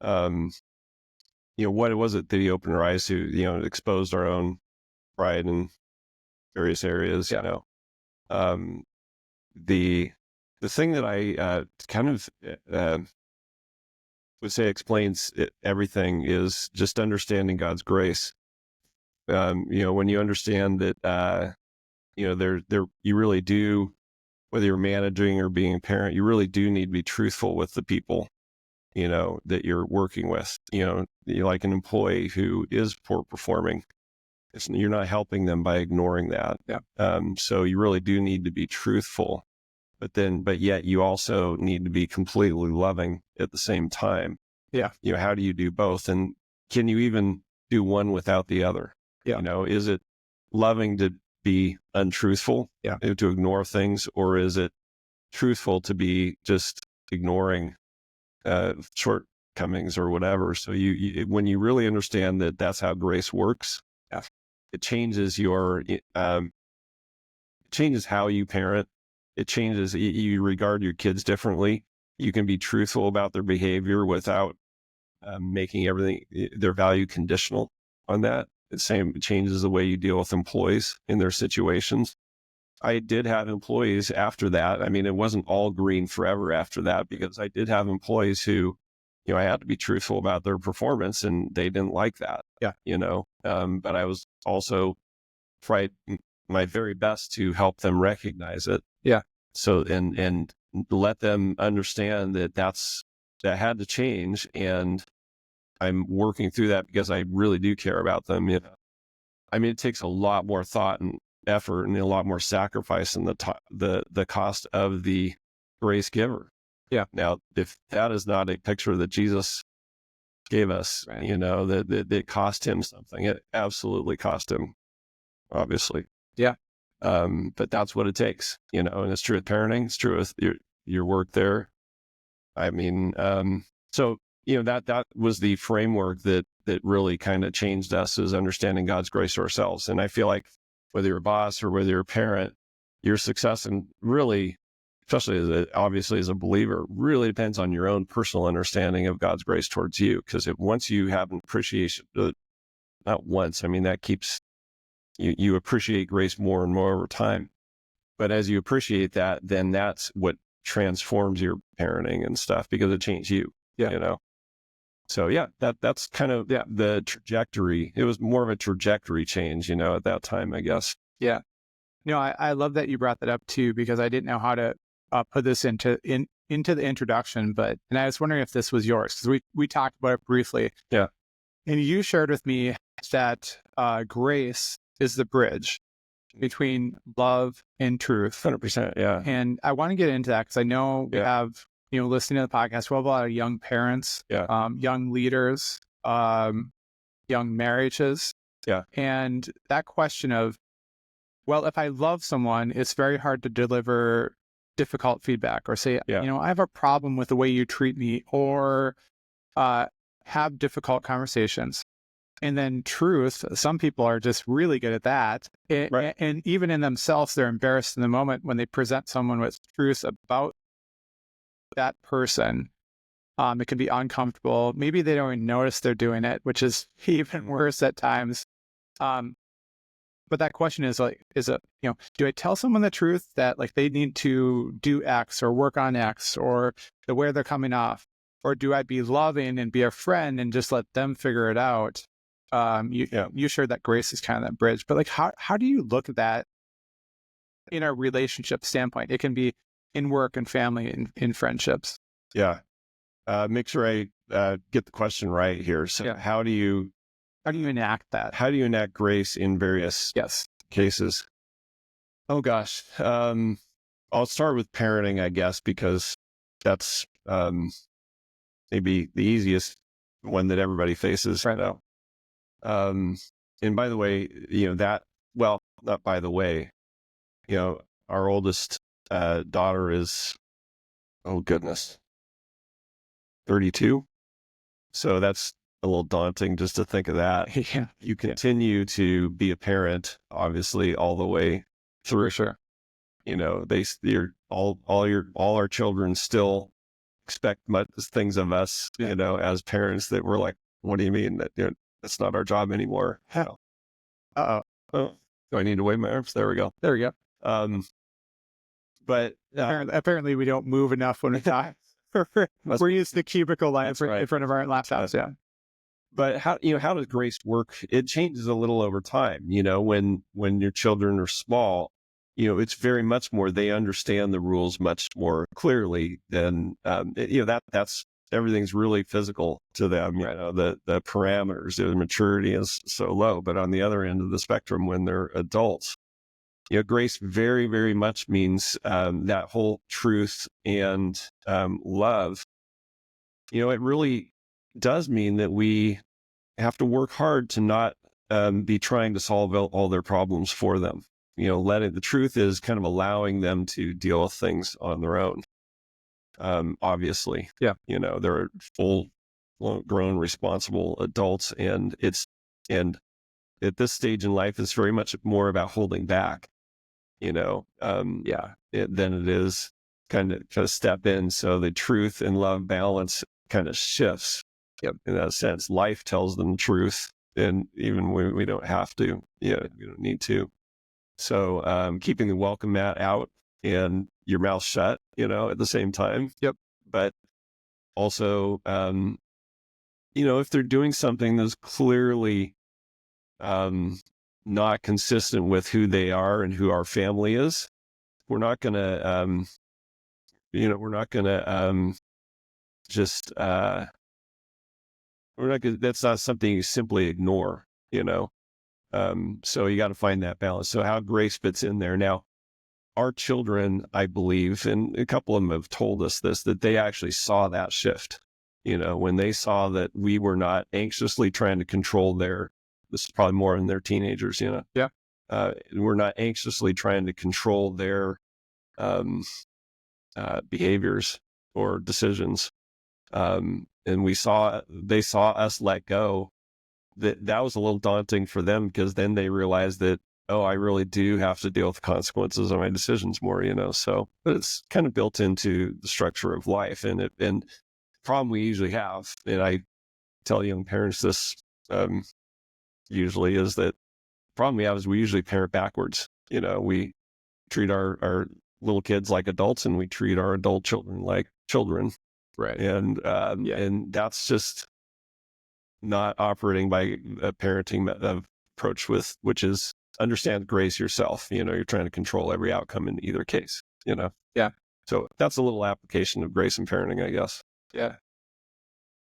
what was it that he opened our eyes to? It exposed our own pride in various areas, the thing that I kind of would say explains everything is just understanding God's grace. When you understand that, you really do, whether you're managing or being a parent, you really do need to be truthful with the people, that you're working with. You're like an employee who is poor performing. You're not helping them by ignoring that. So you really do need to be truthful, but yet you also need to be completely loving at the same time. How do you do both? And can you even do one without the other? Is it loving to be untruthful, to ignore things, or is it truthful to be just ignoring shortcomings or whatever? So when you really understand that that's how grace works, it changes changes how you parent. It changes, you regard your kids differently. you can be truthful about their behavior without making everything, their value conditional on that. It changes the way you deal with employees in their situations. I did have employees after that. I mean, it wasn't all green forever after that, because I did have employees who, I had to be truthful about their performance, and they didn't like that. Yeah. But I was also tried my very best to help them recognize it. Yeah. So, and let them understand that had to change. And I'm working through that because I really do care about them. I mean, it takes a lot more thought and effort and a lot more sacrifice in the cost of the grace giver. Yeah. Now, if that is not a picture that Jesus gave us, right. That it cost him something. It absolutely cost him, obviously. Yeah. But that's what it takes, and it's true with parenting. It's true with your work there. I mean, so, that was the framework that really kind of changed us, is understanding God's grace to ourselves. And I feel like whether you're a boss or whether you're a parent, your success, and really, especially obviously as a believer, really depends on your own personal understanding of God's grace towards you. Because once you have an appreciation, not once, I mean, that keeps you appreciate grace more and more over time. But as you appreciate that, then that's what transforms your parenting and stuff, because it changed you. Yeah. So yeah, that's kind of the trajectory. It was more of a trajectory change, at that time, I guess. Yeah. I love that you brought that up too, because I didn't know how to put this into the introduction, and I was wondering if this was yours, because we talked about it briefly. Yeah. And you shared with me that grace is the bridge between love and truth. 100%. Yeah. And I want to get into that, because I know we have, listening to the podcast, we have a lot of young parents, young leaders, young marriages. Yeah. And that question of, well, if I love someone, it's very hard to deliver difficult feedback or say, I have a problem with the way you treat me, or have difficult conversations. And then truth, some people are just really good at that. Right. And even in themselves, they're embarrassed in the moment when they present someone with truth about that person. It can be uncomfortable. Maybe they don't even notice they're doing it, which is even worse at times. But that question is do I tell someone the truth that they need to do X or work on X, or the way they're coming off? Or do I be loving and be a friend and just let them figure it out? You shared that grace is kind of that bridge, but how do you look at that in a relationship standpoint? It can be in work and family and in friendships. Yeah. Make sure I get the question right here. So how do you enact that? How do you enact grace in various cases? Oh gosh. I'll start with parenting, I guess, because that's maybe the easiest one that everybody faces right now. And by the way, not by the way, our oldest daughter is, oh goodness, 32. So that's a little daunting just to think of that. Yeah. You continue to be a parent, obviously, all the way through. For sure. All our children still expect much things of us, as parents, that we're like, what do you mean that that's not our job anymore? Oh, do I need to wave my arms? There we go. But apparently we don't move enough when we talk. We're used to cubicle life in front of our laptops. Yeah. But how does grace work? It changes a little over time. When your children are small, it's very much more, they understand the rules much more clearly than, that's, everything's really physical to them. The parameters, the maturity is so low. But on the other end of the spectrum, when they're adults, grace very, very much means that whole truth and love. It really does mean that we have to work hard to not be trying to solve all their problems for them. The truth is kind of allowing them to deal with things on their own. Obviously, they're full grown, responsible adults, and at this stage in life, it's very much more about holding back, than it is kind of step in. So the truth and love balance kind of shifts. Yep. In that sense, life tells them the truth, and even when we don't have to, we don't need to. So keeping the welcome mat out and your mouth shut, at the same time. Yep. But also, if they're doing something that's clearly not consistent with who they are and who our family is, we're not going to, just, that's not something you simply ignore, so you got to find that balance. So how grace fits in there. Now, our children, I believe, and a couple of them have told us this, that they actually saw that shift, when they saw that we were not anxiously trying to control this is probably more in their teenagers, Yeah. We're not anxiously trying to control their behaviors or decisions. And they saw us let go. That was a little daunting for them, because then they realized that, oh, I really do have to deal with the consequences of my decisions more, so, but it's kind of built into the structure of life. And the problem we usually have, and I tell young parents this, usually, is that the problem we have is we usually parent backwards. We treat our little kids like adults, and we treat our adult children like children. Right. And, and that's just not operating by a parenting approach which is understand grace yourself. You're trying to control every outcome in either case, Yeah. So that's a little application of grace and parenting, I guess. Yeah.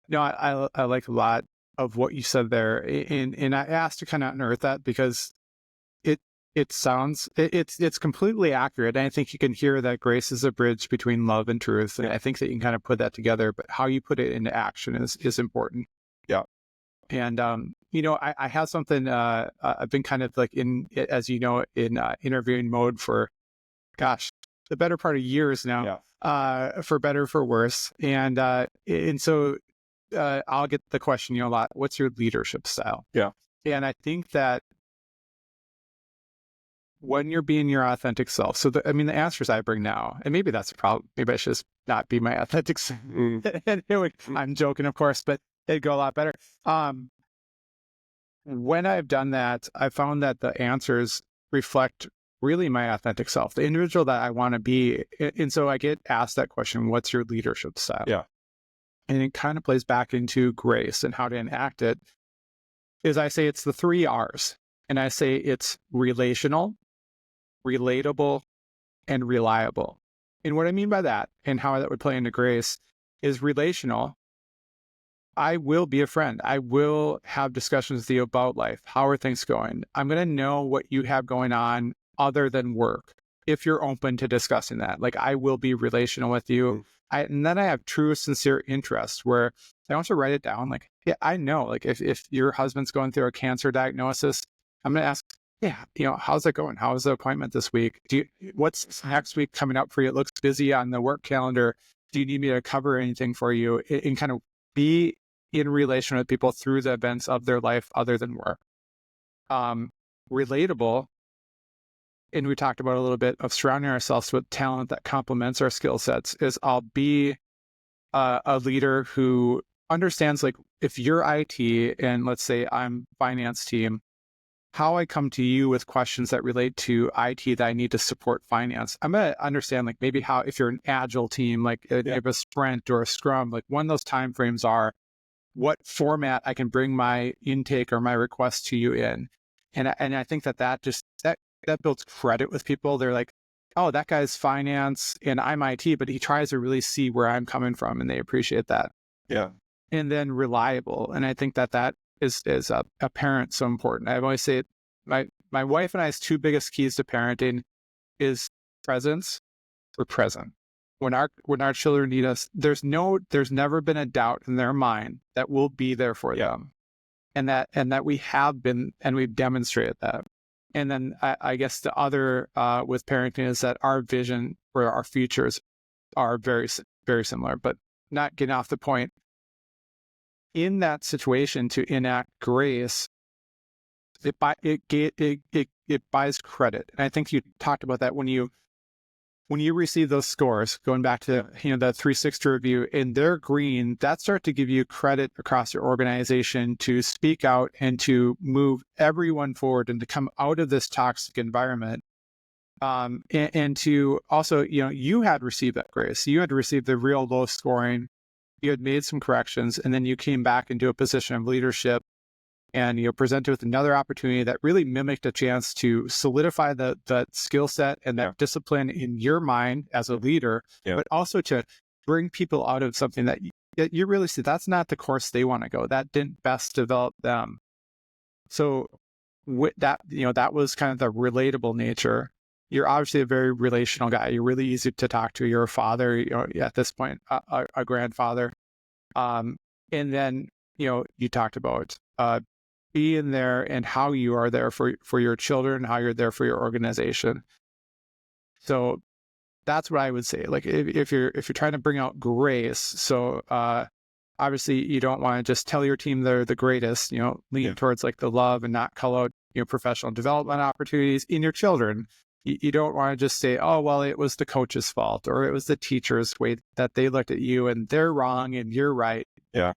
No, I like a lot of what you said there. And I asked to kind of unearth that because it's completely accurate. And I think you can hear that grace is a bridge between love and truth. And I think that you can kind of put that together, but how you put it into action is important. Yeah. And, I have something, I've been kind of like in interviewing mode for, the better part of years now, for better, for worse. And so I'll get the question, a lot, what's your leadership style? Yeah. And I think that when you're being your authentic self, so the answers I bring now, and maybe that's a problem, maybe I should just not be my authentic self. I'm joking, of course, but it'd go a lot better. When I've done that, I found that the answers reflect really my authentic self, the individual that I want to be. And so I get asked that question, what's your leadership style? Yeah. And it kind of plays back into grace and how to enact it. Is I say it's the 3 R's. And I say it's relational, relatable, and reliable. And what I mean by that, and how that would play into grace, is relational. I will be a friend. I will have discussions with you about life. How are things going? I'm going to know what you have going on other than work, if you're open to discussing that. Like, I will be relational with you. And then I have true, sincere interest, where I also write it down. Like, yeah, I know, like, if your husband's going through a cancer diagnosis, I'm going to ask, how's it going? How's the appointment this week? What's next week coming up for you? It looks busy on the work calendar. Do you need me to cover anything for you? And kind of be in relation with people through the events of their life other than work. Relatable, and we talked about a little bit of surrounding ourselves with talent that complements our skill sets, is I'll be a leader who understands, like, if you're IT and let's say I'm finance team, how I come to you with questions that relate to IT that I need to support finance. I'm going to understand, like, maybe how, if you're an agile team, like a sprint or a scrum, like when those timeframes are, what format I can bring my intake or my request to you in. And I think that builds credit with people. They're like, oh, that guy's finance and I'm IT, but he tries to really see where I'm coming from, and they appreciate that. Yeah. And then reliable. And I think that is a parent so important. I always say my wife and I's 2 biggest keys to parenting is presence. We're present. When our children need us, there's never been a doubt in their mind that we'll be there for them. And that we have been, and we've demonstrated that. And then I guess the other with parenting is that our vision for our futures are very, very similar, but not getting off the point. In that situation, to enact grace, it buys credit. And I think you talked about that when you when you receive those scores, going back to, that 360 review, and they're green, that starts to give you credit across your organization to speak out and to move everyone forward and to come out of this toxic environment. And to also, you had received that grace. You had received the real low scoring. You had made some corrections, and then you came back into a position of leadership and presented with another opportunity that really mimicked a chance to solidify that skill set and that discipline in your mind as a leader, but also to bring people out of something that you really see that's not the course they want to go. That didn't best develop them. So with that, that was kind of the relatable nature. You're obviously a very relational guy. You're really easy to talk to. You're a father, at this point, a grandfather. And then, you talked about being there and how you are there for your children, how you're there for your organization. So that's what I would say. Like if you're trying to bring out grace, so obviously you don't want to just tell your team they're the greatest, lean towards like the love and not call out, professional development opportunities in your children. You don't want to just say, oh, well, it was the coach's fault or it was the teacher's way that they looked at you and they're wrong and you're right. Yeah.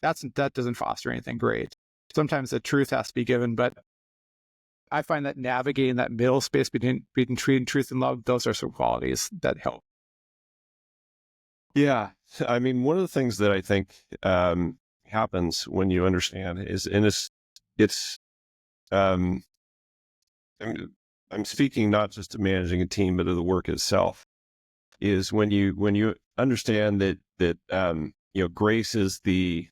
That doesn't foster anything great. Sometimes the truth has to be given, but I find that navigating that middle space between truth and love, those are some qualities that help. Yeah. I mean, one of the things that I think happens when you understand is, and it's I'm speaking not just to managing a team, but of the work itself, is when you understand that grace is the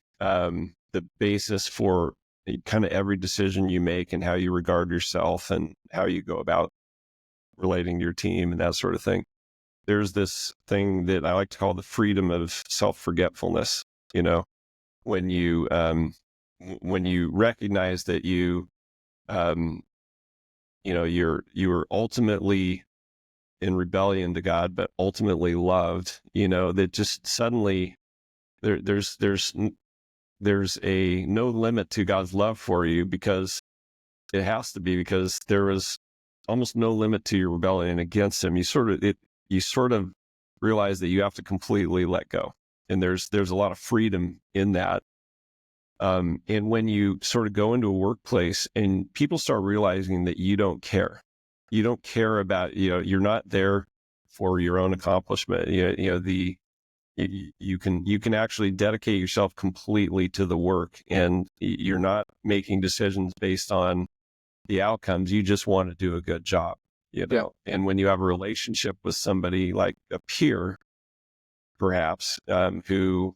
basis for kind of every decision you make and how you regard yourself and how you go about relating to your team and that sort of thing. There's this thing that I like to call the freedom of self-forgetfulness. When you recognize that you're ultimately in rebellion to God, but ultimately loved, that just suddenly there's a no limit to God's love for you, because it has to be, because there was almost no limit to your rebellion against him. You sort of realize that you have to completely let go. And there's a lot of freedom in that. And when you sort of go into a workplace and people start realizing that you don't care about, you're not there for your own accomplishment. You can actually dedicate yourself completely to the work, and you're not making decisions based on the outcomes. You just want to do a good job, And when you have a relationship with somebody like a peer, perhaps, who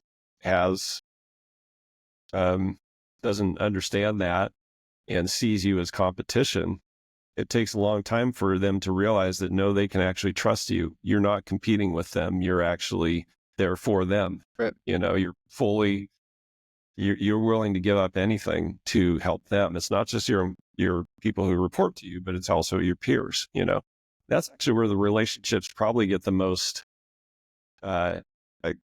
doesn't understand that and sees you as competition, it takes a long time for them to realize that, no, they can actually trust you. You're not competing with them. You're actually there for them. Right. You're willing to give up anything to help them. It's not just your people who report to you, but it's also your peers. That's actually where the relationships probably get the most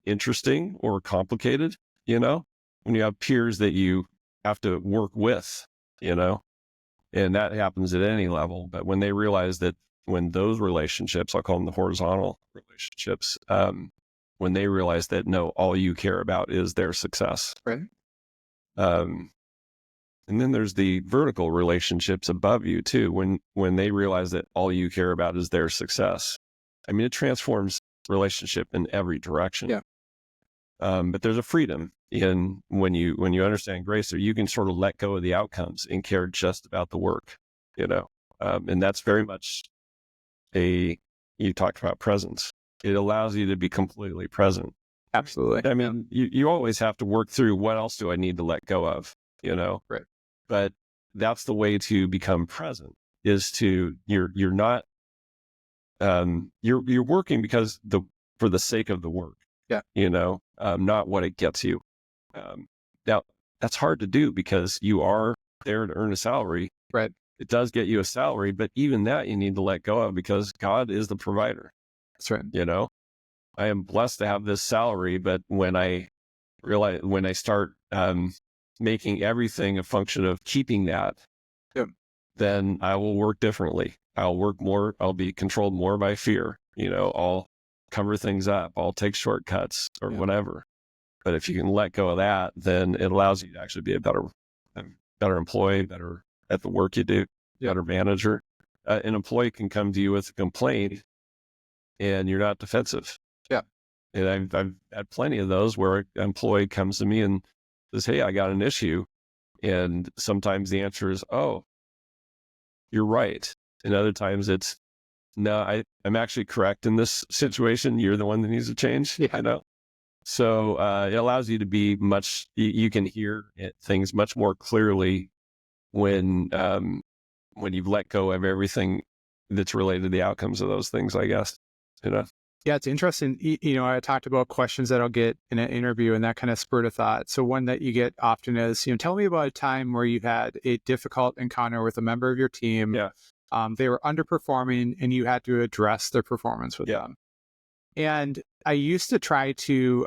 interesting or complicated, when you have peers that you have to work with, and that happens at any level. But when they realize that, when those relationships, I'll call them the horizontal relationships, when they realize that, no, all you care about is their success. Right. And then there's the vertical relationships above you too. When they realize that all you care about is their success, I mean, it transforms relationship in every direction. Yeah. But there's a freedom in when you understand grace, or you can sort of let go of the outcomes and care just about the work, and that's very much you talked about presence. It allows you to be completely present. Absolutely. I mean, you always have to work through, what else do I need to let go of, Right. But that's the way to become present, is you're not, you're working because for the sake of the work. Yeah. Not what it gets you. Now that's hard to do, because you are there to earn a salary. Right. It does get you a salary, but even that you need to let go of, because God is the provider. That's right. I am blessed to have this salary, but when I start making everything a function of keeping that, then I will work differently. I'll work more. I'll be controlled more by fear. I'll cover things up, I'll take shortcuts or whatever. But if you can let go of that, then it allows you to actually be a better employee, better at the work you do, better manager. An employee can come to you with a complaint and you're not defensive. Yeah. And I've had plenty of those where an employee comes to me and says, "Hey, I got an issue." And sometimes the answer is, "Oh, you're right." And other times it's, "No, I'm actually correct in this situation. You're the one that needs to change." Yeah. So it allows you to be you can hear things much more clearly when you've let go of everything that's related to the outcomes of those things, I guess. Yeah, it's interesting. I talked about questions that I'll get in an interview, and that kind of spurred a thought. So one that you get often is, tell me about a time where you had a difficult encounter with a member of your team. Yeah. They were underperforming and you had to address their performance with them. And I used to try to,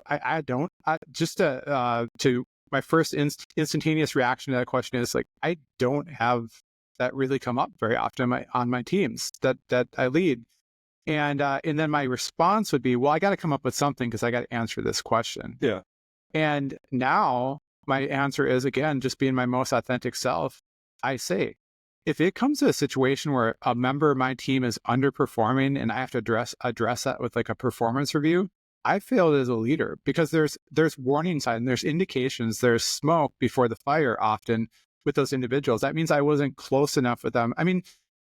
my first instantaneous reaction to that question is like, I don't have that really come up very often on my teams that I lead. And then my response would be, well, I got to come up with something because I got to answer this question. Yeah. And now my answer is, again, just being my most authentic self. I say, if it comes to a situation where a member of my team is underperforming and I have to address that with like a performance review, I failed as a leader because there's warning signs, there's indications, there's smoke before the fire often with those individuals. That means I wasn't close enough with them. I mean,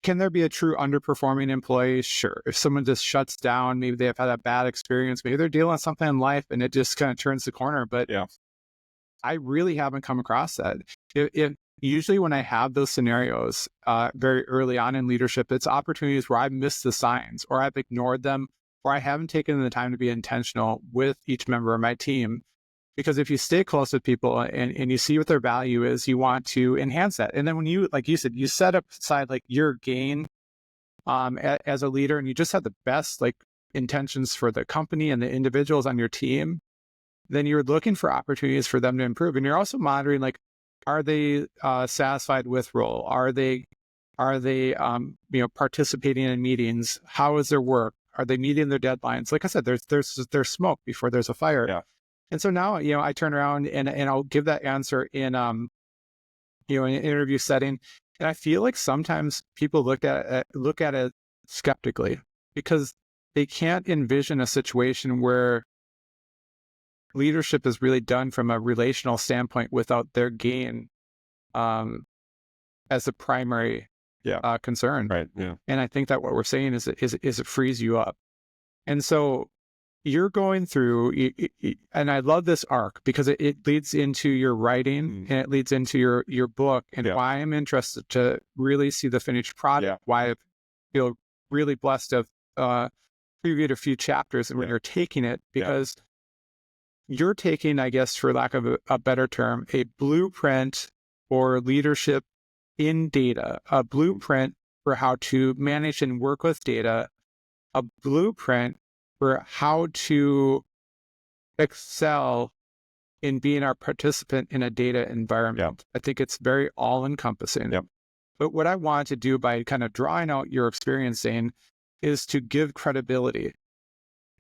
can there be a true underperforming employee? Sure. If someone just shuts down, maybe they have had a bad experience, maybe they're dealing with something in life and it just kind of turns the corner. But I really haven't come across that. Usually when I have those scenarios very early on in leadership, it's opportunities where I've missed the signs or I've ignored them or I haven't taken the time to be intentional with each member of my team. Because if you stay close with people and you see what their value is, you want to enhance that. And then when you, like you said, you set up aside like your gain as a leader and you just have the best like intentions for the company and the individuals on your team, then you're looking for opportunities for them to improve. And you're also monitoring like, are they satisfied with role? Are they participating in meetings? How is their work? Are they meeting their deadlines? Like I said, there's smoke before there's a fire. Yeah. And so now, I turn around and I'll give that answer in an interview setting. And I feel like sometimes people look at it skeptically because they can't envision a situation where leadership is really done from a relational standpoint without their gain as the primary concern. Right. Yeah. And I think that what we're saying is it frees you up. And so you're going through, and I love this arc because it leads into your writing and it leads into your book and why I'm interested to really see the finished product, why I feel really blessed to have previewed a few chapters and when you're taking it, because you're taking, I guess, for lack of a better term, a blueprint for leadership in data, a blueprint for how to manage and work with data, a blueprint for how to excel in being our participant in a data environment. I think it's very all-encompassing. But what I want to do by kind of drawing out your experience, Zane, is to give credibility.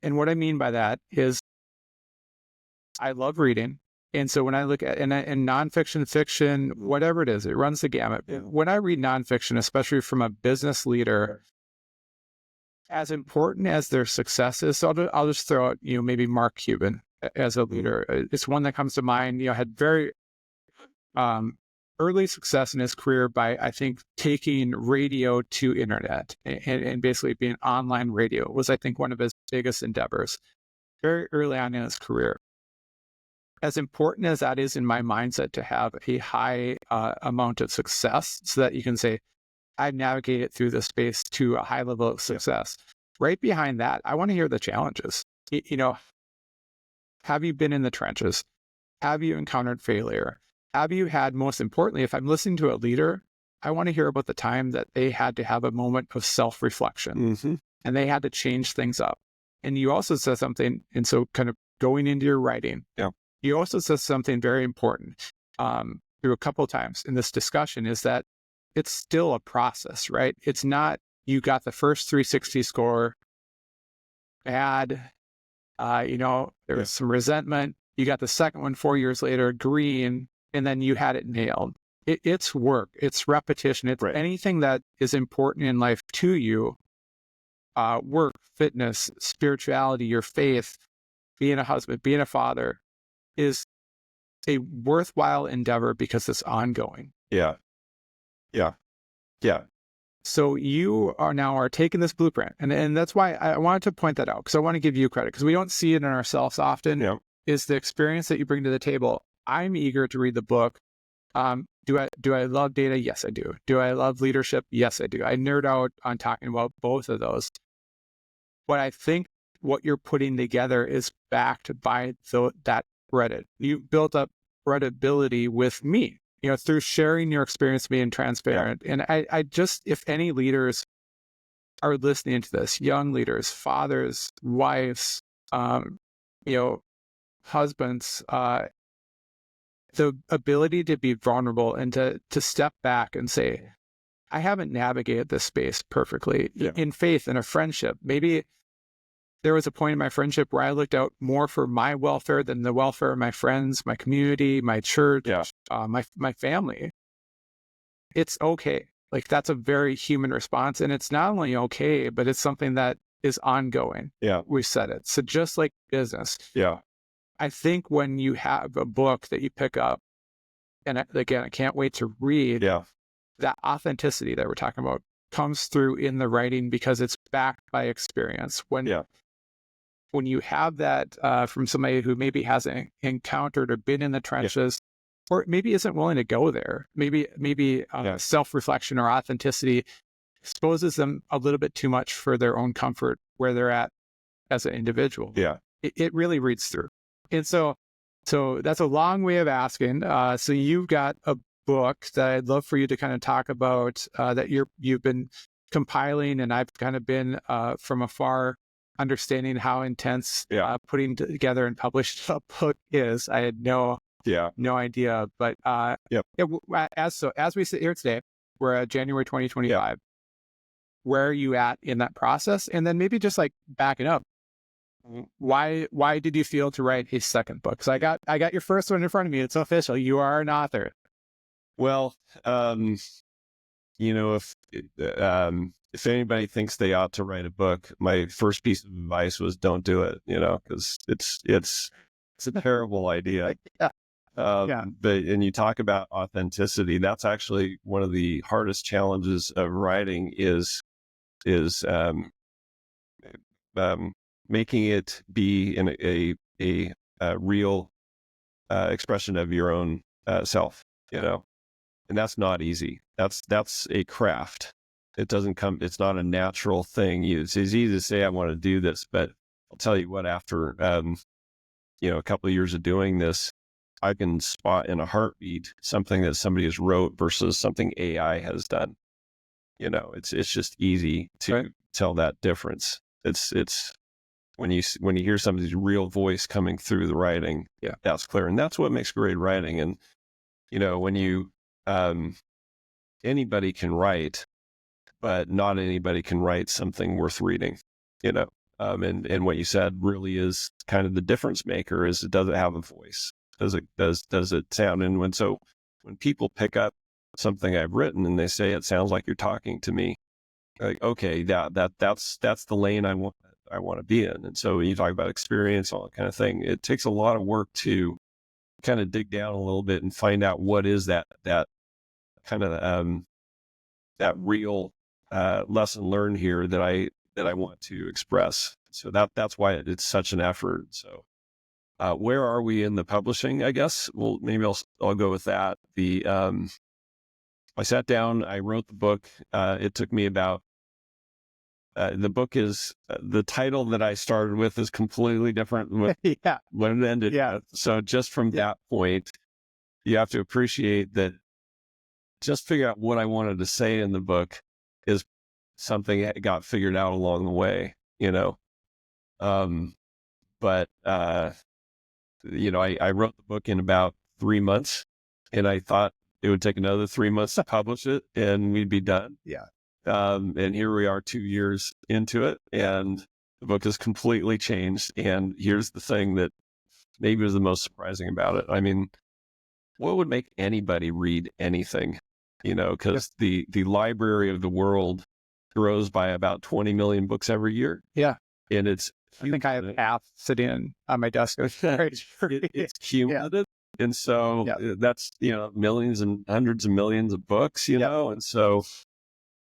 And what I mean by that is I love reading. And so when I look at in nonfiction, fiction, whatever it is, it runs the gamut. When I read nonfiction, especially from a business leader, as important as their success is, so I'll just throw out, maybe Mark Cuban as a leader. It's one that comes to mind. Had very early success in his career by, I think, taking radio to internet and basically being online radio was, I think, one of his biggest endeavors very early on in his career. As important as that is in my mindset to have a high amount of success so that you can say, I've navigated through this space to a high level of success. Right behind that, I want to hear the challenges. Have you been in the trenches? Have you encountered failure? Have you had, most importantly, if I'm listening to a leader, I want to hear about the time that they had to have a moment of self-reflection and they had to change things up. And you also said something, and so kind of going into your writing, you also said something very important through a couple of times in this discussion is that it's still a process, right? It's not, you got the first 360 score bad. There was some resentment. You got the second one 4 years later, green, and then you had it nailed. It's work. It's repetition. It's anything that is important in life to you. Work, fitness, spirituality, your faith, being a husband, being a father is a worthwhile endeavor because it's ongoing. Yeah. So you are taking this blueprint, and that's why I wanted to point that out, because I want to give you credit, because we don't see it in ourselves often. Yeah. Is the experience that you bring to the table. I'm eager to read the book. Do I love data? Yes, I do. Do I love leadership? Yes, I do. I nerd out on talking about both of those. But I think what you're putting together is backed by that credit. You built up credibility with me, through sharing your experience, being transparent. Yeah. And I just, if any leaders are listening to this, young leaders, fathers, wives, husbands, the ability to be vulnerable and to step back and say, I haven't navigated this space perfectly. In faith, in a friendship. Maybe there was a point in my friendship where I looked out more for my welfare than the welfare of my friends, my community, my church, my family. It's okay. Like, that's a very human response. And it's not only okay, but it's something that is ongoing. Yeah. We said it. So just like business. Yeah. I think when you have a book that you pick up, and again, I can't wait to read, that authenticity that we're talking about comes through in the writing because it's backed by experience. When you have that from somebody who maybe hasn't encountered or been in the trenches, or maybe isn't willing to go there, maybe self-reflection or authenticity exposes them a little bit too much for their own comfort where they're at as an individual. Yeah. It really reads through. And so that's a long way of asking. So you've got a book that I'd love for you to kind of talk about that you've been compiling, and I've kind of been from afar understanding how intense putting together and published a book is. I had no idea. But as we sit here today, we're at January 2025. Yeah. Where are you at in that process? And then maybe just like backing up. Why did you feel to write a second book? Because I got your first one in front of me. It's official. You are an author. Well, if anybody thinks they ought to write a book, my first piece of advice was don't do it. Because it's a terrible idea. But you talk about authenticity. That's actually one of the hardest challenges of writing is making it be in a real expression of your own self, and that's not easy. That's a craft. It doesn't come. It's not a natural thing. It's easy to say I want to do this, but I'll tell you what. After a couple of years of doing this, I can spot in a heartbeat something that somebody has wrote versus something AI has done. It's just easy to tell that difference. It's when you hear somebody's real voice coming through the writing, that's clear, and that's what makes great writing. And when you anybody can write, but not anybody can write something worth reading. And what you said really is kind of the difference maker. Is it does it have a voice? Does it sound? And when people pick up something I've written and they say it sounds like you're talking to me, like, okay, that's the lane I want to be in. And so when you talk about experience, all that kind of thing, it takes a lot of work to kind of dig down a little bit and find out what is that kind of that real lesson learned here that I want to express. So that's why it's such an effort. So where are we in the publishing? I guess. Well, maybe I'll go with that. I sat down, I wrote the book. It took me about. The book is the title that I started with is completely different than when it ended. Yeah. So just from that point, you have to appreciate that. Just figure out what I wanted to say in the book is something that got figured out along the way. But I wrote the book in about 3 months, and I thought it would take another 3 months to publish it, and we'd be done. Yeah. And here we are 2 years into it. And The book has completely changed. And here's the thing that maybe was the most surprising about it. I mean, what would make anybody read anything? Because the library of the world grows by about 20 million books every year. Yeah. And I think I have half sitting on my desk. It's cumulative. And so that's, millions and hundreds of millions of books, know? And so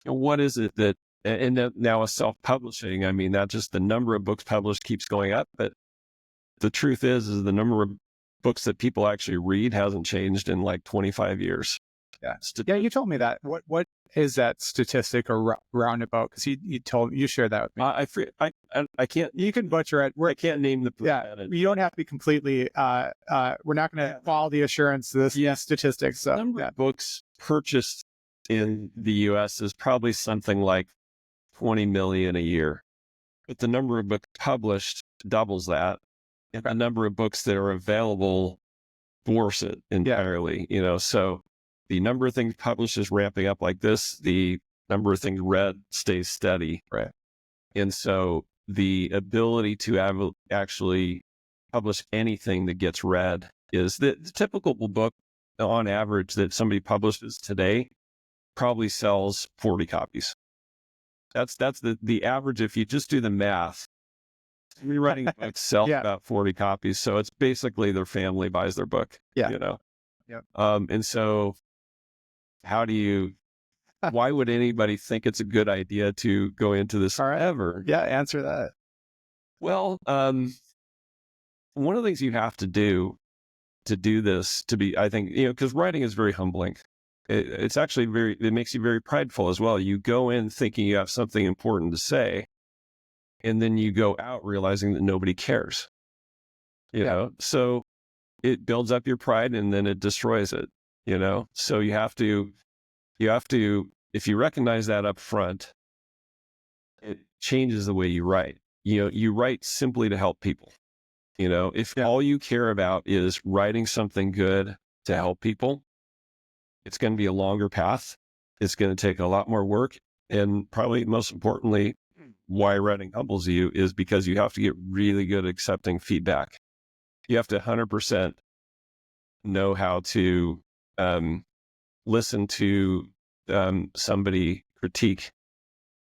what is it that, and now with self-publishing, I mean, not just the number of books published keeps going up, but the truth is the number of books that people actually read hasn't changed in like 25 years. Yeah. You told me that. What is that statistic or roundabout? Because you shared that with me. I can't. You can butcher it. I can't name the percentage. You don't have to be completely. We're not going to quality assurance this statistics. So the number of books purchased in the U.S. is probably something like 20 million a year, but the number of books published doubles that, and the number of books that are available dwarfs it entirely. So the number of things published is ramping up like this. The number of things read stays steady. Right. And so the ability to actually publish anything that gets read is the typical book on average that somebody publishes today probably sells 40 copies. That's the average. If you just do the math, rewriting a book sells about 40 copies. So it's basically their family buys their book. And so why would anybody think it's a good idea to go into this ever? Yeah. Answer that. Well, one of the things you have to do this I think, because writing is very humbling. It's actually it makes you very prideful as well. You go in thinking you have something important to say, and then you go out realizing that nobody cares. So it builds up your pride and then it destroys it. So you have to, if you recognize that up front, it changes the way you write. You write simply to help people. If all you care about is writing something good to help people, it's going to be a longer path. It's going to take a lot more work. And probably most importantly, why writing humbles you is because you have to get really good at accepting feedback. You have to 100% know how to listen to somebody critique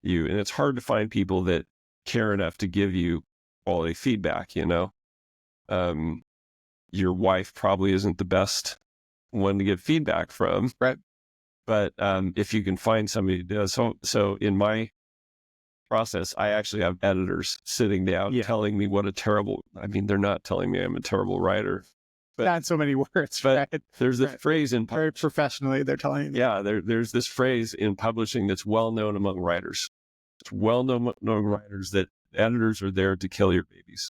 you. And it's hard to find people that care enough to give you quality feedback, Your wife probably isn't the best one to get feedback from. Right. But if you can find somebody who does, so in my process, I actually have editors sitting down telling me they're not telling me I'm a terrible writer. But, not so many words. But there's this phrase in very professionally, they're telling you. Yeah, there's this phrase in publishing that's well known among writers. It's well known among writers that editors are there to kill your babies.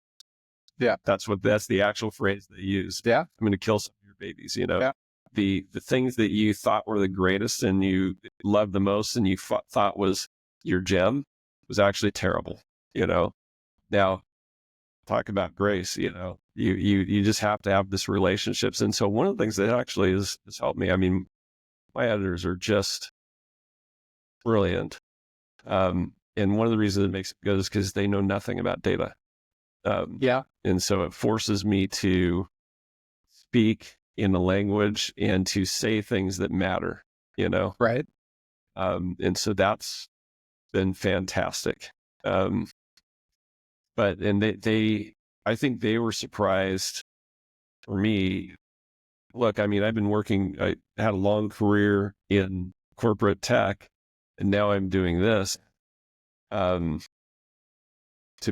Yeah. That's the actual phrase they use. Yeah. I'm going to kill some of your babies, Yeah. The things that you thought were the greatest and you loved the most and you thought was your gem was actually terrible, Now, talk about grace, you just have to have this relationships. And so one of the things that actually has helped me, I mean, my editors are just brilliant. And one of the reasons it makes it good is because they know nothing about data. And so it forces me to speak in a language and to say things that matter, Right. And so that's been fantastic. But I think they were surprised for me. Look, I mean, I had a long career in corporate tech and now I'm doing this. To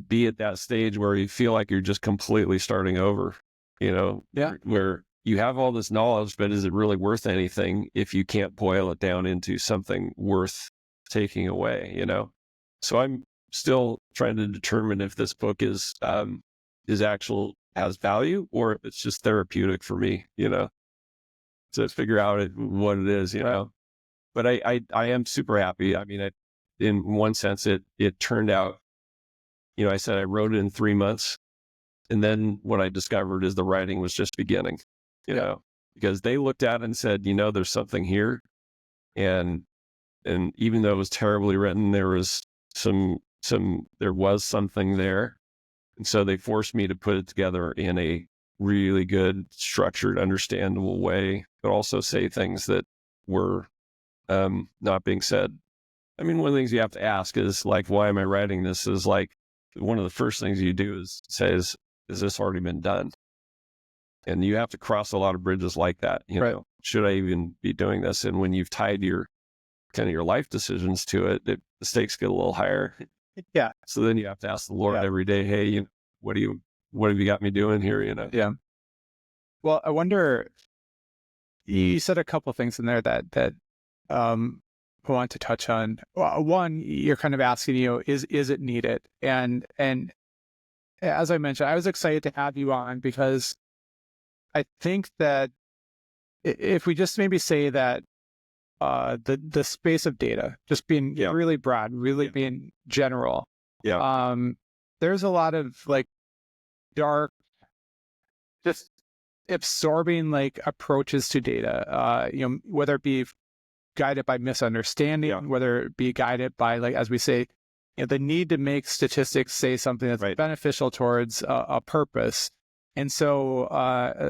be at that stage where you feel like you're just completely starting over, where you have all this knowledge, but is it really worth anything if you can't boil it down into something worth taking away, So I'm still trying to determine if this book has value or if it's just therapeutic for me, to figure out what it is, But I am super happy. I mean, in one sense, it turned out, I said I wrote it in 3 months. And then what I discovered is the writing was just beginning, because they looked at it and said, there's something here. And even though it was terribly written, there was some there was something there. And so they forced me to put it together in a really good, structured, understandable way, but also say things that were not being said. I mean, one of the things you have to ask is like, why am I writing this? Is like, one of the first things you do is say, is this already been done? And you have to cross a lot of bridges like that. You know, should I even be doing this? And when you've tied your life decisions to it, the stakes get a little higher. Yeah. So then you have to ask the Lord every day, hey, you know, what have you got me doing here? You know? Yeah. Well, I wonder, you said a couple of things in there that I want to touch on. One, you're kind of asking, you know, is it needed? And as I mentioned, I was excited to have you on because I think that if we just maybe say that the space of data, just being really broad, really being general, there's a lot of like dark, just absorbing like approaches to data, you know, whether it be guided by misunderstanding, whether it be guided by, like, as we say, you know, the need to make statistics say something that's beneficial towards a purpose. And so,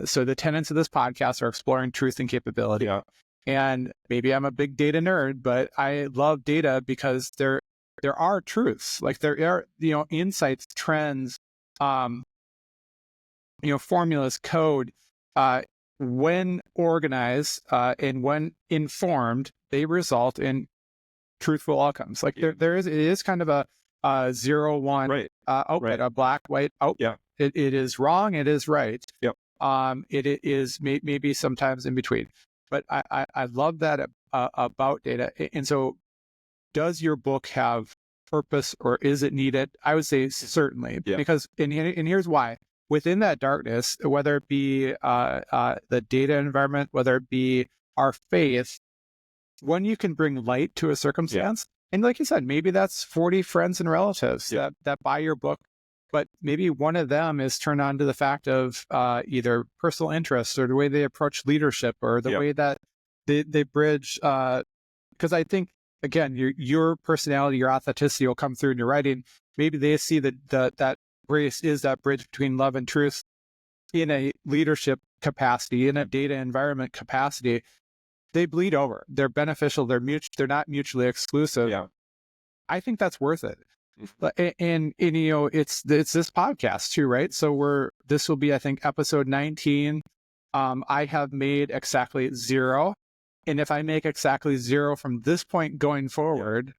so the tenets of this podcast are exploring truth and capability. Yeah. And maybe I'm a big data nerd, but I love data because there are truths, like there are, you know, insights, trends, you know, formulas, code, when organized, and when informed, they result in truthful outcomes. Like it is kind of a 0-1 output, a black, white output. Yeah. It is wrong. It is right. Yep. It is maybe sometimes in between, but I love that about data. And so, does your book have purpose, or is it needed? I would say certainly, because and here's why. Within that darkness, whether it be the data environment, whether it be our faith, when you can bring light to a circumstance, and like you said, maybe that's 40 friends and relatives that buy your book, but maybe one of them is turned on to the fact of either personal interests or the way they approach leadership or the way that they bridge. Because I think, again, your personality, your authenticity will come through in your writing. Maybe they see that grace is that bridge between love and truth in a leadership capacity, in a data environment capacity. They bleed over. They're beneficial. They're not mutually exclusive. Yeah. I think that's worth it. And you know, it's this podcast too, right? So this will be, I think, episode 19. I have made exactly 0. And if I make exactly 0 from this point going forward,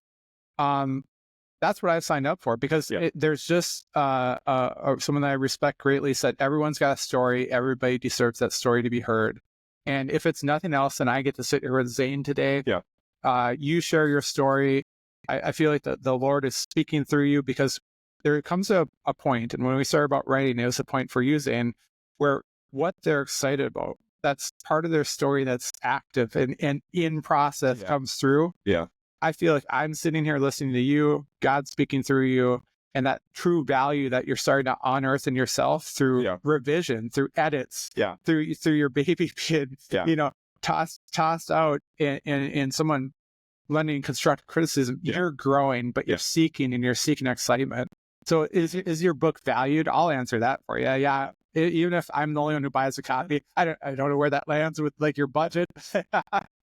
that's what I've signed up for, because there's just someone that I respect greatly said, everyone's got a story. Everybody deserves that story to be heard. And if it's nothing else, then I get to sit here with Zane today. Yeah. You share your story. I feel like the Lord is speaking through you, because there comes a point, and when we started about writing, it was a point for you, Zane, where what they're excited about, that's part of their story that's active and in process comes through. Yeah. I feel like I'm sitting here listening to you, God speaking through you, and that true value that you're starting to unearth in yourself through revision, through edits, through your baby being, you know, tossed out, and someone lending constructive criticism. You're growing, but you're seeking excitement. So is your book valued? I'll answer that for you. Yeah. Even if I'm the only one who buys a copy, I don't know where that lands with like your budget.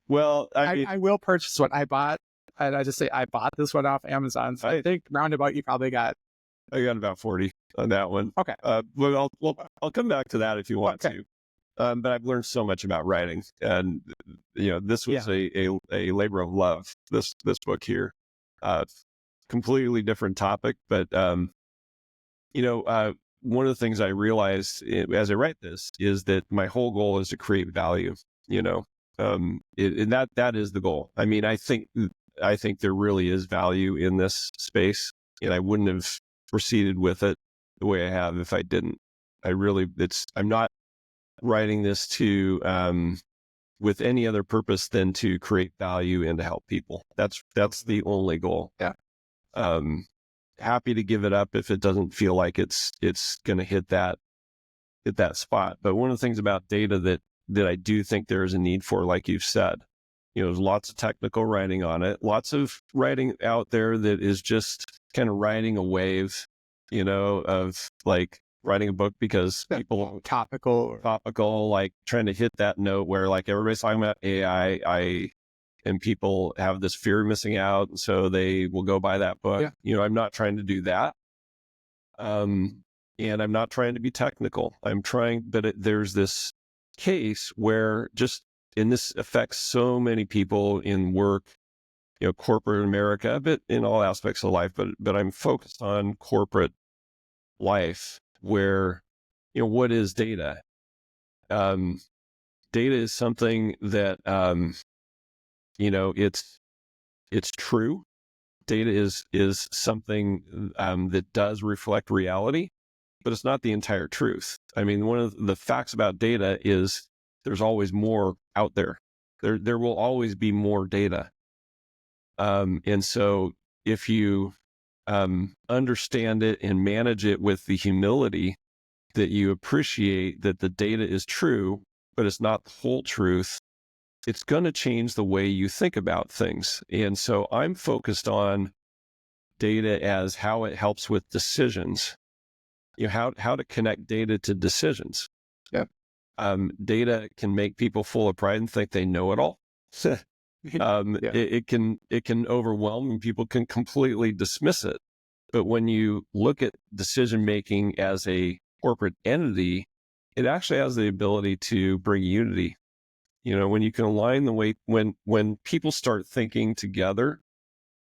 Well, I will purchase what I bought. And I just say I bought this one off Amazon. So I think roundabout you probably got. I got about 40 on that one. Okay. Well, I'll come back to that if you want to. But I've learned so much about writing, and you know, this was a labor of love. This book here, completely different topic, but you know, one of the things I realized as I write this is that my whole goal is to create value. You know, and that is the goal. I mean, I think there really is value in this space, and I wouldn't have proceeded with it the way I have if I didn't. I'm not writing this to with any other purpose than to create value and to help people. That's the only goal. Yeah. Happy to give it up if it doesn't feel like it's going to hit that spot. But one of the things about data that I do think there is a need for, like you've said, you know, there's lots of technical writing on it, lots of writing out there that is just kind of riding a wave, of like writing a book because people topical, like trying to hit that note where like everybody's talking about AI, and people have this fear of missing out. And so they will go buy that book. Yeah. I'm not trying to do that. And I'm not trying to be technical. But there's this case where and this affects so many people in work, corporate America, but in all aspects of life, but I'm focused on corporate life where, what is data? Data is something that, it's true. Data is something that does reflect reality, but it's not the entire truth. I mean, one of the facts about data is there's always more out there. There will always be more data. And so if you understand it and manage it with the humility that you appreciate that the data is true, but it's not the whole truth, it's going to change the way you think about things. And so I'm focused on data as how it helps with decisions, how to connect data to decisions. Yeah. Data can make people full of pride and think they know it all. It can overwhelm and people can completely dismiss it. But when you look at decision making as a corporate entity, it actually has the ability to bring unity. When you can align the way, when people start thinking together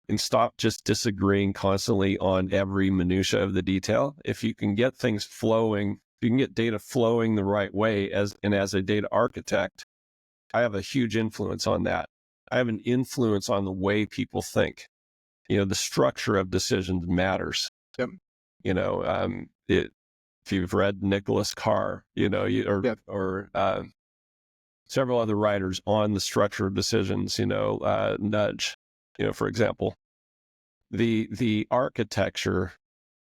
and stop just disagreeing constantly on every minutia of the detail, if you can get things flowing, if you can get data flowing the right way as a data architect, I have a huge influence on that. I have an influence on the way people think. The structure of decisions matters. Yep. If you've read Nicholas Carr, or several other writers on the structure of decisions, Nudge, for example, the architecture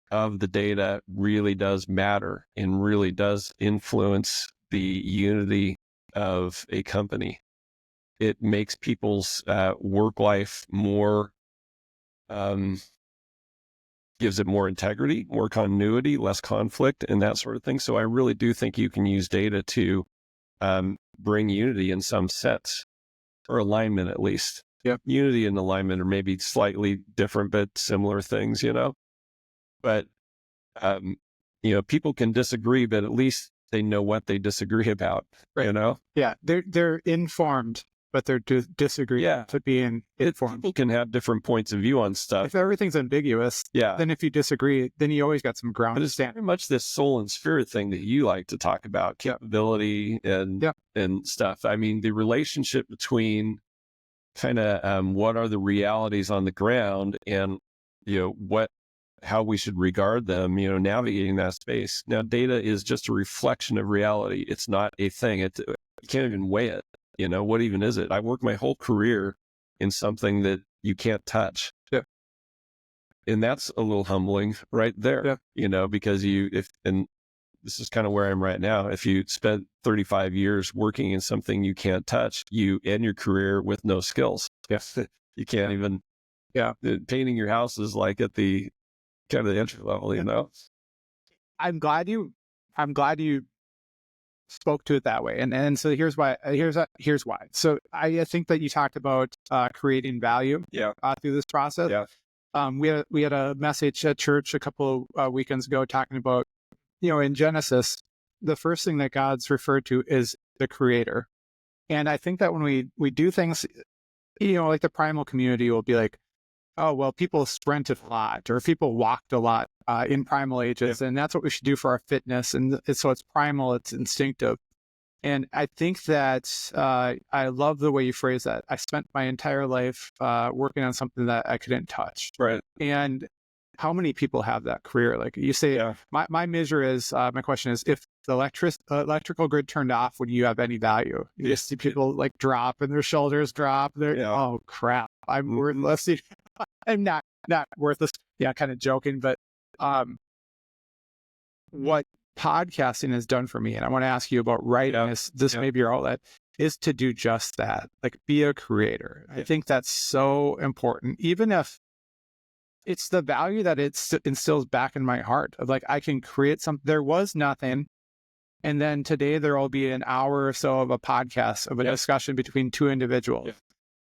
of the data really does matter and really does influence the unity of a company. It makes people's work life more, gives it more integrity, more continuity, less conflict, and that sort of thing. So I really do think you can use data to bring unity in some sense, or alignment at least. Yeah. Unity and alignment are maybe slightly different, but similar things, But, people can disagree, but at least they know what they disagree about, right. Yeah, they're informed, but they're disagreeing to being informed. People can have different points of view on stuff. If everything's ambiguous, then if you disagree, then you always got some ground but to it's stand. very much this soul and spirit thing that you like to talk about, capability and stuff. I mean, the relationship between kind of what are the realities on the ground and, how we should regard them, navigating that space. Now, data is just a reflection of reality. It's not a thing. You can't even weigh it. What even is it? I worked my whole career in something that you can't touch. Yeah. And that's a little humbling right there, because and this is kind of where I'm right now. If you spent 35 years working in something you can't touch, you end your career with no skills. Yes. You can't even, painting your house is like at the kind of the entry level, I'm glad you spoke to it that way. And so here's why. So I think that you talked about creating value through this process. Yeah. We had a message at church a couple of weekends ago talking about, in Genesis, the first thing that God's referred to is the creator. And I think that when we do things, like the primal community will be like, oh, well, people sprinted a lot or people walked a lot in primal ages, and that's what we should do for our fitness. And so it's primal, it's instinctive. And I think that I love the way you phrase that. I spent my entire life working on something that I couldn't touch. Right. And how many people have that career? Like you say, my measure is, my question is, if the electrical grid turned off, would you have any value? You just see people like drop and their shoulders drop. Oh, crap. I'm worthless. I'm not worthless. Yeah, kind of joking. But what podcasting has done for me, and I want to ask you about writing, this may be your outlet, is to do just that. Like be a creator. I think that's so important. Even if it's the value that it instills back in my heart of like, I can create something. There was nothing. And then today there will be an hour or so of a podcast of a discussion between two individuals. Yeah.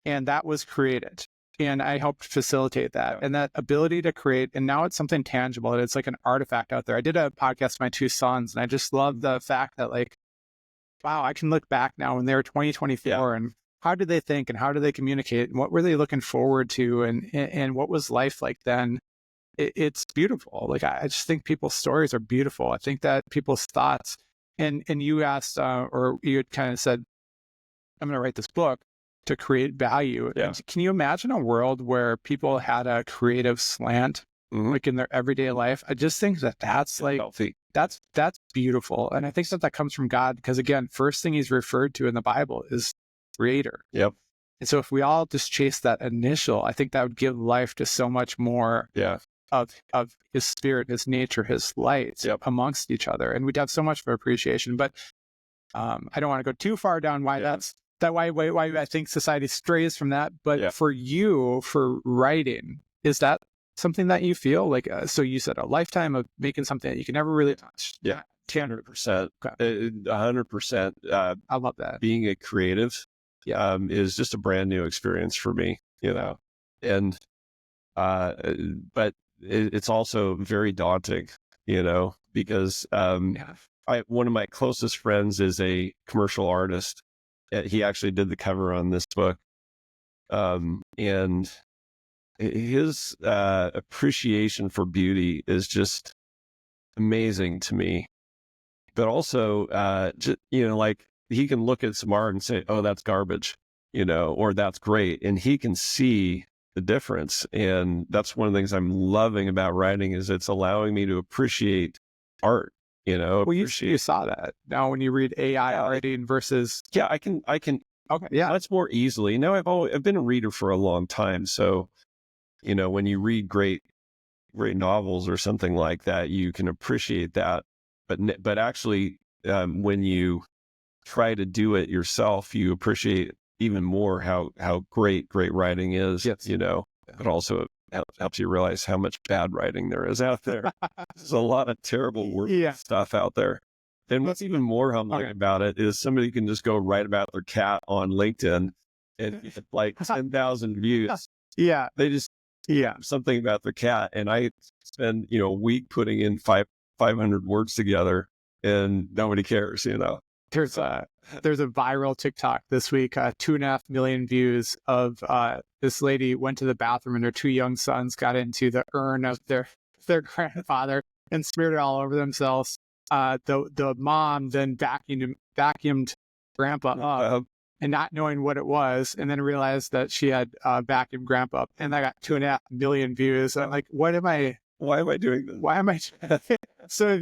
And that was created. And I helped facilitate that. And that ability to create, and now it's something tangible. It's like an artifact out there. I did a podcast with my two sons, and I just love the fact that like, wow, I can look back now when they were 2024 and how did they think and how did they communicate and what were they looking forward to and what was life like then? It's beautiful. Like, I just think people's stories are beautiful. I think that people's thoughts, and you asked, or you had kind of said, I'm going to write this book to create value. Yeah. Can you imagine a world where people had a creative slant, like in their everyday life? I just think that that's like, healthy. That's beautiful. And I think that comes from God, because again, first thing he's referred to in the Bible is creator. Yep. And so if we all just chase that initial, I think that would give life to so much more of his spirit, his nature, his light amongst each other. And we'd have so much of appreciation. But I don't want to go too far down why why I think society strays from that. But for you, for writing, is that something that you feel like, so you said a lifetime of making something that you can never really touch? Yeah. 100%. 100%. I love that. Being a creative is just a brand new experience for me, and, but it's also very daunting, because, one of my closest friends is a commercial artist. He actually did the cover on this book. And his, appreciation for beauty is just amazing to me. But also, like he can look at some art and say, oh, that's garbage, or that's great. And he can see the difference. And that's one of the things I'm loving about writing, is it's allowing me to appreciate art, Well, you saw that now when you read AI writing versus. Yeah, I can. Okay. Yeah. Much more easily. I've been a reader for a long time. So, when you read great novels or something like that, you can appreciate that. But actually, when you try to do it yourself, you appreciate even more how great writing is. Yes. But also it helps you realize how much bad writing there is out there. There's a lot of terrible stuff out there. And what's even more humbling about it is somebody can just go write about their cat on LinkedIn and get like 10,000 views. Yeah. They just something about their cat, and I spend a week putting in 500 words together, and nobody cares. There's a viral TikTok this week, 2.5 million views of this lady went to the bathroom and her two young sons got into the urn of their grandfather and smeared it all over themselves. The mom then vacuumed grandpa up. And not knowing what it was, and then realized that she had vacuumed grandpa up, and I got 2.5 million views. I'm like, why am I doing this? Why am I? So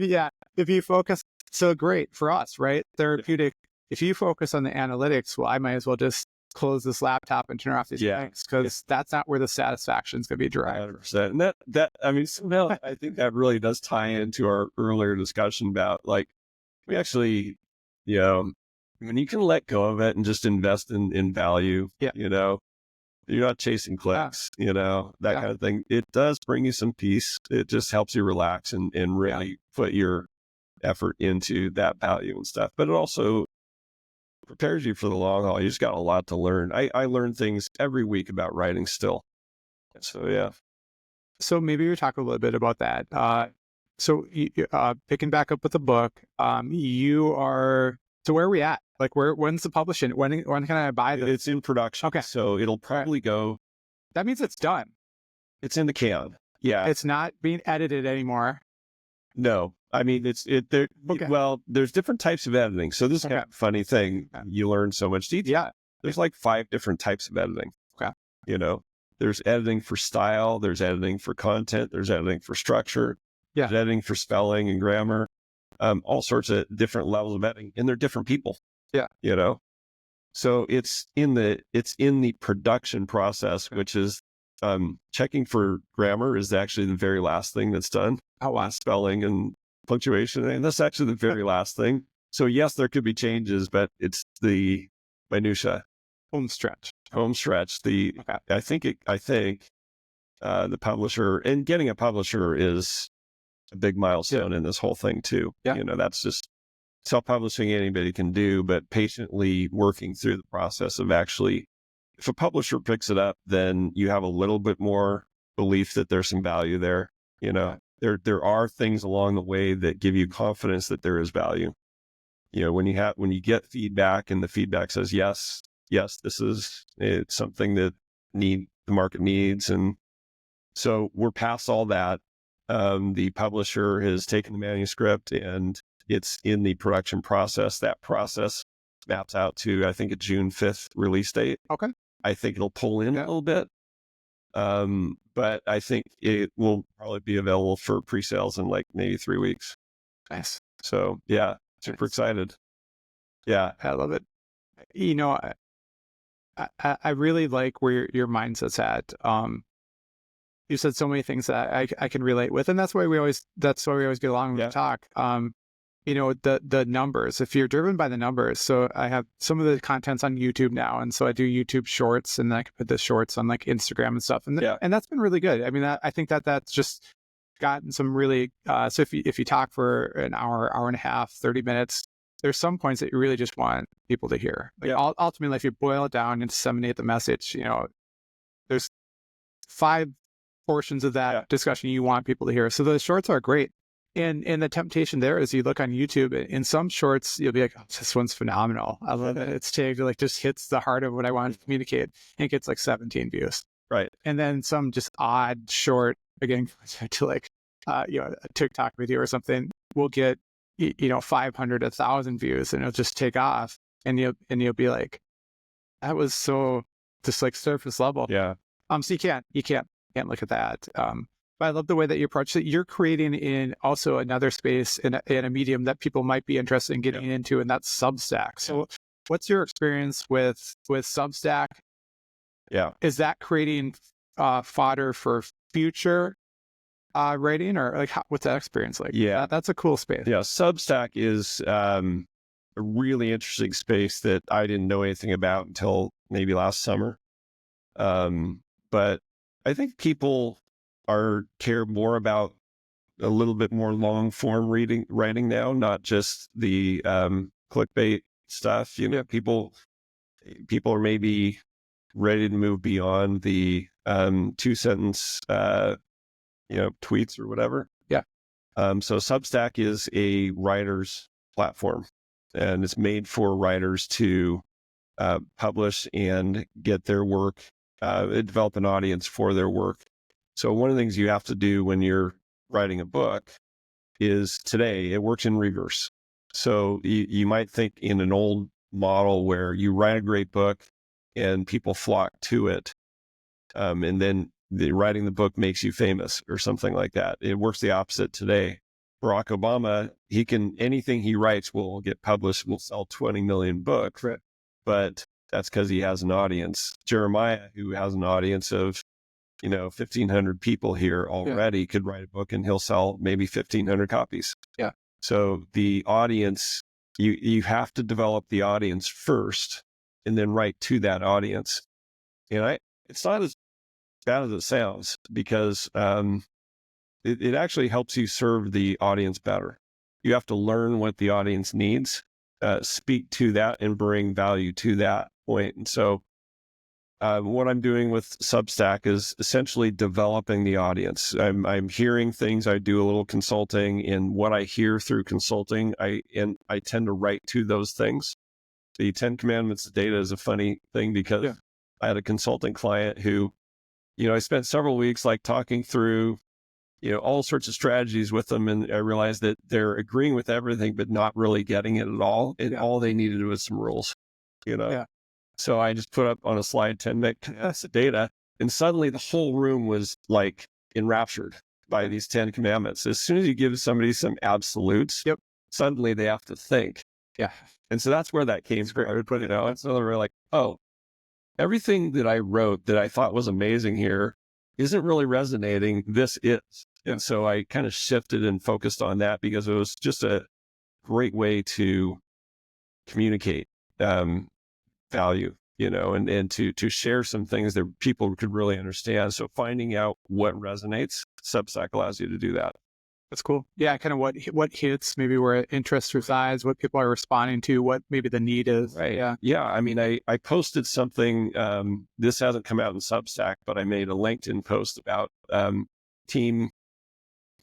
if you focus, so great for us, right? Therapeutic. If you focus on the analytics, well, I might as well just close this laptop and turn off these things, because that's not where the satisfaction is going to be derived. 100%. And I think that really does tie into our earlier discussion about like, we actually, when you can let go of it and just invest in value, you're not chasing clicks, that kind of thing. It does bring you some peace. It just helps you relax and really put your effort into that value and stuff. But it also prepares you for the long haul. You just got a lot to learn. I learn things every week about writing still. So, So maybe we talk a little bit about that. So picking back up with the book, so where are we at? Like, when's the publishing? When can I buy this? It's in production. Okay. So it'll probably go. That means it's done. It's in the can. Yeah. It's not being edited anymore. No. I mean, well, there's different types of editing. So this is kind of a funny thing. You learn so much detail. Yeah. There's like 5 different types of editing. Okay. There's editing for style. There's editing for content. There's editing for structure. Yeah. There's editing for spelling and grammar. All sorts of different levels of editing, and they're different people. Yeah. So it's in the production process, which is, checking for grammar is actually the very last thing that's done. Oh, wow. Spelling and punctuation. And that's actually the very last thing. So yes, there could be changes, but it's the minutia. Home stretch. I think the publisher, and getting a publisher is a big milestone in this whole thing too. Yeah. That's just self-publishing anybody can do, but patiently working through the process of actually, if a publisher picks it up, then you have a little bit more belief that there's some value there. There are things along the way that give you confidence that there is value. When you get feedback and the feedback says, yes, it's something that the market needs. And so we're past all that. The publisher has taken the manuscript and it's in the production process. That process maps out to, I think, a June 5th release date. Okay. I think it'll pull in a little bit. But I think it will probably be available for pre-sales in like maybe 3 weeks. Nice. So yeah, super excited. Yeah. I love it. I really like where your mindset's at. You said so many things that I can relate with, and that's why we always get along when we talk. The numbers, if you're driven by the numbers. So I have some of the contents on YouTube now. And so I do YouTube shorts, and then I can put the shorts on like Instagram and stuff. And that's been really good. I mean, I think that's just gotten some really, so if you talk for an hour, hour and a half, 30 minutes, there's some points that you really just want people to hear. Ultimately, if you boil it down and disseminate the message, there's 5 portions of that discussion you want people to hear. So the shorts are great. And the temptation there is you look on YouTube, in some shorts, you'll be like, oh, this one's phenomenal. I love it. It's tagged, like just hits the heart of what I want to communicate, and it gets like 17 views. Right. And then some just odd short, again, to like, a TikTok video or something will get, 500, 1,000 views, and it'll just take off. And you'll be like, that was so just like surface level. Yeah. So you can't look at that. But I love the way that you approach it. You're creating in also another space in a medium that people might be interested in getting into, and that's Substack. So what's your experience with Substack? Yeah. Is that creating fodder for future writing, or like what's that experience like? Yeah. That's a cool space. Yeah. Substack is a really interesting space that I didn't know anything about until maybe last summer. But I think people care more about a little bit more long form writing now, not just the clickbait stuff. People are maybe ready to move beyond the 2-sentence tweets or whatever. Yeah. So Substack is a writer's platform, and it's made for writers to publish and get their work, develop an audience for their work. So one of the things you have to do when you're writing a book is today it works in reverse. So you might think in an old model where you write a great book and people flock to it. And then writing the book makes you famous or something like that. It works the opposite today. Barack Obama, anything he writes will get published, will sell 20 million books, right. But that's because he has an audience. Jeremiah, who has an audience of 1,500 people here already, could write a book and he'll sell maybe 1,500 copies. Yeah. So the audience, you have to develop the audience first and then write to that audience. And it's not as bad as it sounds, because it actually helps you serve the audience better. You have to learn what the audience needs, speak to that, and bring value to that point. And so what I'm doing with Substack is essentially developing the audience. I'm hearing things. I do a little consulting, and what I hear through consulting, I tend to write to those things. The 10 Commandments of data is a funny thing, because I had a consulting client who, I spent several weeks like talking through, all sorts of strategies with them. And I realized that they're agreeing with everything, but not really getting it at all. And all they needed was some rules, So I just put up on a slide 10 Commandments of data, and suddenly the whole room was like enraptured by these 10 commandments. As soon as you give somebody some absolutes, suddenly they have to think. Yeah. And so that's where that came from. I would put it out. And so they were like, oh, everything that I wrote that I thought was amazing here isn't really resonating. This is. And so I kind of shifted and focused on that, because it was just a great way to communicate value. and to share some things that people could really understand. So finding out what resonates, Substack allows you to do that. That's cool. Yeah, kind of what hits, maybe where interest resides, what people are responding to, what maybe the need is. Right. Yeah. Yeah. I mean, I posted something, this hasn't come out in Substack, but I made a LinkedIn post about team,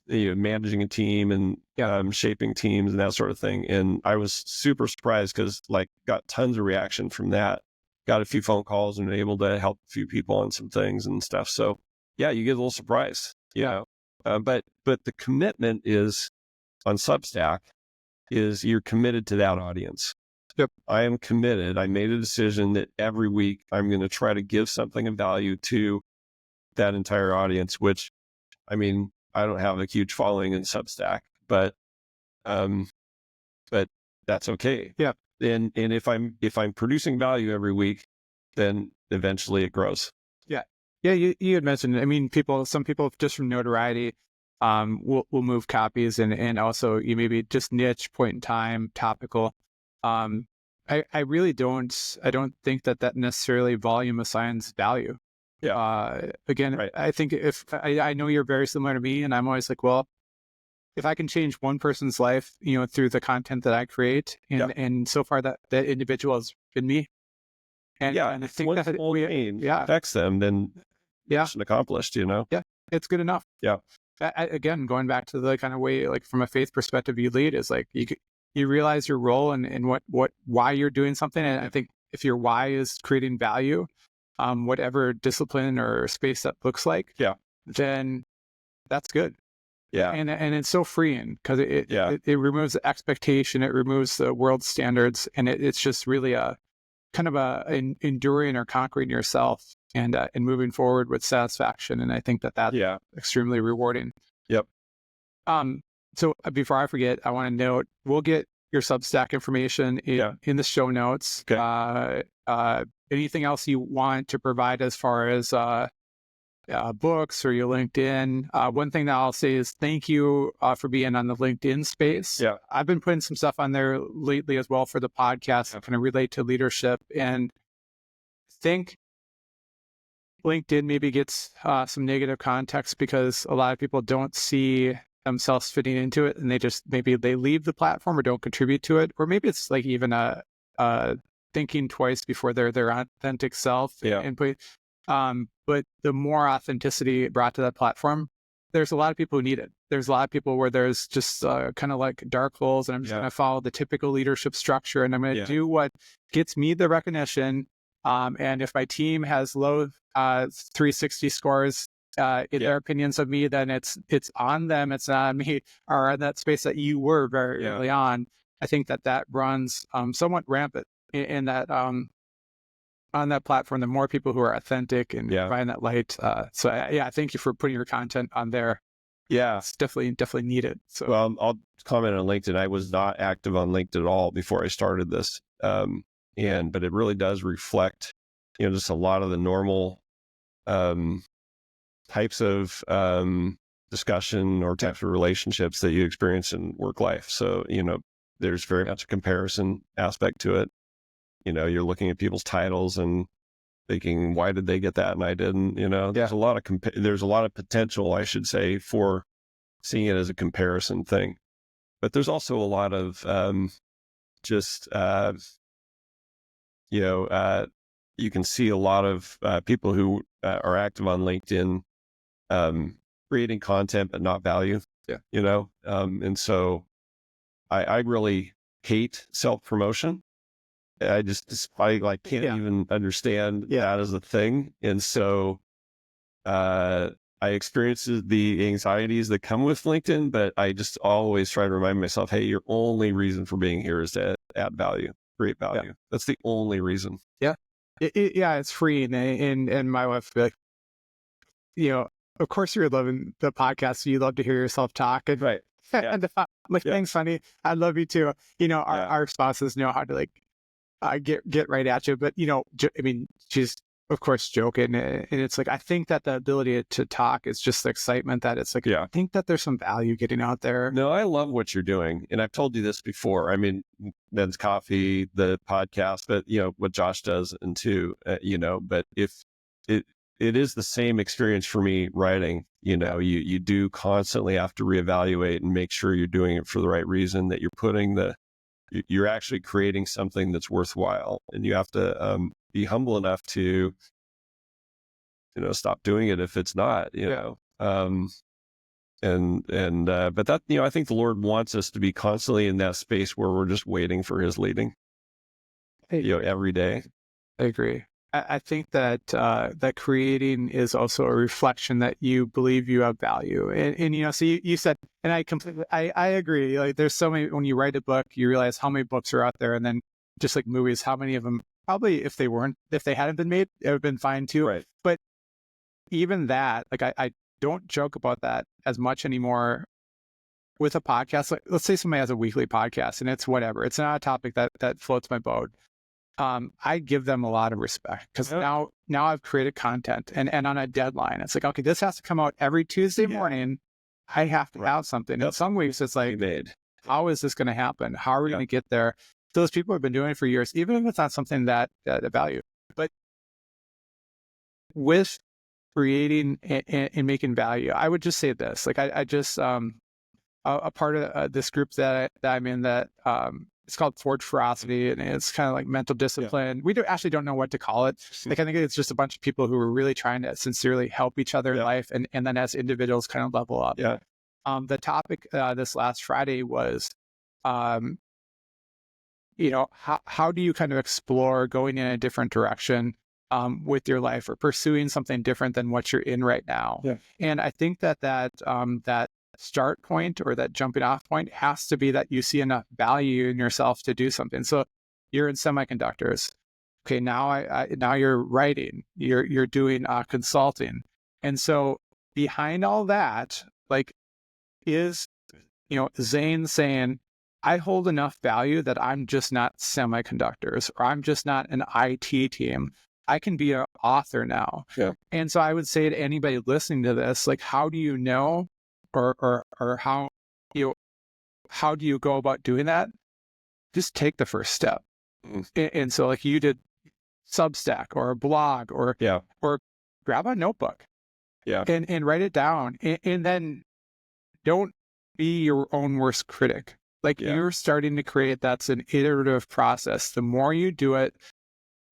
managing a team and shaping teams and that sort of thing. And I was super surprised because got tons of reaction from that. Got a few phone calls and able to help a few people on some things and stuff. So yeah, you get a little surprised, you know. But the commitment is on Substack is you're committed to that audience. Yep. I am committed. I made a decision that every week I'm going to try to give something of value to that entire audience, which, I mean, I don't have a huge following in Substack, but that's okay. Yeah. And if I'm producing value every week, then eventually it grows. Yeah. Yeah. You had mentioned, I mean, some people just from notoriety, will move copies and also you maybe just niche, point in time, topical. I really don't think that necessarily volume assigns value. Yeah. Again, right. I think if I know you're very similar to me, and I'm always like, well, if I can change one person's life, through the content that I create, and so far that individual has been me. And I think that affects them, then mission accomplished, Yeah, it's good enough. Yeah. Again, going back to the kind of way, from a faith perspective, you lead is you realize your role and why you're doing something. And I think if your why is creating value, whatever discipline or space that looks like, then that's good. Yeah. And it's so freeing because it removes the expectation, it removes the world standards, and it's just really a kind of enduring or conquering yourself and moving forward with satisfaction. And I think that's extremely rewarding. Yep. So before I forget, I want to note, we'll get your Substack information in the show notes. Okay. Anything else you want to provide as far as books or your LinkedIn? One thing that I'll say is thank you for being on the LinkedIn space. Yeah. I've been putting some stuff on there lately as well for the podcast, kind of relate to leadership, and think LinkedIn maybe gets some negative context because a lot of people don't see themselves fitting into it, and they leave the platform or don't contribute to it, or maybe it's even a thinking twice before their authentic self. But the more authenticity brought to that platform, there's a lot of people who need it. There's a lot of people where there's just kind of dark holes, and I'm just going to follow the typical leadership structure, and I'm going to do what gets me the recognition. And if my team has low 360 scores in their opinions of me, then it's on them. It's not on me, or in that space that you were very early on. I think that runs somewhat rampant in that on that platform. The more people who are authentic and find that light. So thank you for putting your content on there. Yeah, it's definitely needed. So well, I'll comment on LinkedIn. I was not active on LinkedIn at all before I started this. But it really does reflect, just a lot of the normal types of discussion or types of relationships that you experience in work life. So, there's very much a comparison aspect to it. You're looking at people's titles and thinking, why did they get that and I didn't? There's a lot of there's a lot of potential, I should say, for seeing it as a comparison thing. But there's also a lot of you can see a lot of people who are active on LinkedIn creating content but not value. And so I really hate self-promotion. I can't even understand that as a thing. And so I experience the anxieties that come with LinkedIn, but I just always try to remind myself, hey, your only reason for being here is to add value, create value. Yeah. That's the only reason. Yeah. It's free. And my wife, of course you're loving the podcast. So you love to hear yourself talk. And, right. Yeah. And thanks, honey. I love you too. Our spouses know how to get right at you, but she's of course, joking. And it's like, I think that the ability to talk is just the excitement that it's like, I think that there's some value getting out there. No, I love what you're doing. And I've told you this before. I mean, Men's Coffee, the podcast, but, what Josh does and too, but if it is the same experience for me writing, you do constantly have to reevaluate and make sure you're doing it for the right reason, that you're actually creating something that's worthwhile, and you have to be humble enough to, stop doing it if it's not, but that, I think the Lord wants us to be constantly in that space where we're just waiting for his leading, every day. I agree. I think that that creating is also a reflection that you believe you have value. And so you said, and I agree. Like, there's so many, when you write a book, you realize how many books are out there. And then just like movies, how many of them, probably if they hadn't been made, it would have been fine too. Right. But even that, like, I don't joke about that as much anymore with a podcast. Like, let's say somebody has a weekly podcast and it's whatever. It's not a topic that floats my boat. I give them a lot of respect, because now I've created content and on a deadline. It's like, okay, this has to come out every Tuesday morning. I have to have something. In some weeks, it's like, how is this going to happen? How are we going to get there? Those people have been doing it for years, even if it's not something that value. But with creating and making value, I would just say this. Like, I just a part of this group that I'm in, that it's called Forge Ferocity, and it's kind of like mental discipline. Yeah. We actually don't know what to call it. Like, I think it's just a bunch of people who are really trying to sincerely help each other in life, and then as individuals kind of level up. Yeah. The topic this last Friday was, how do you kind of explore going in a different direction with your life, or pursuing something different than what you're in right now? Yeah. And I think that start point, or that jumping off point, has to be that you see enough value in yourself to do something. So you're in semiconductors. Okay, now you're writing, you're doing consulting. And so behind all that, like, is, Zane saying, I hold enough value that I'm just not semiconductors, or I'm just not an IT team. I can be an author now. Yeah. And so I would say to anybody listening to this, like, how do you know, or how do you go about doing that? Just take the first step. And so, like, you did Substack or a blog, or grab a notebook and write it down, and then don't be your own worst critic. Like, you're starting to create, that's an iterative process. The more you do it,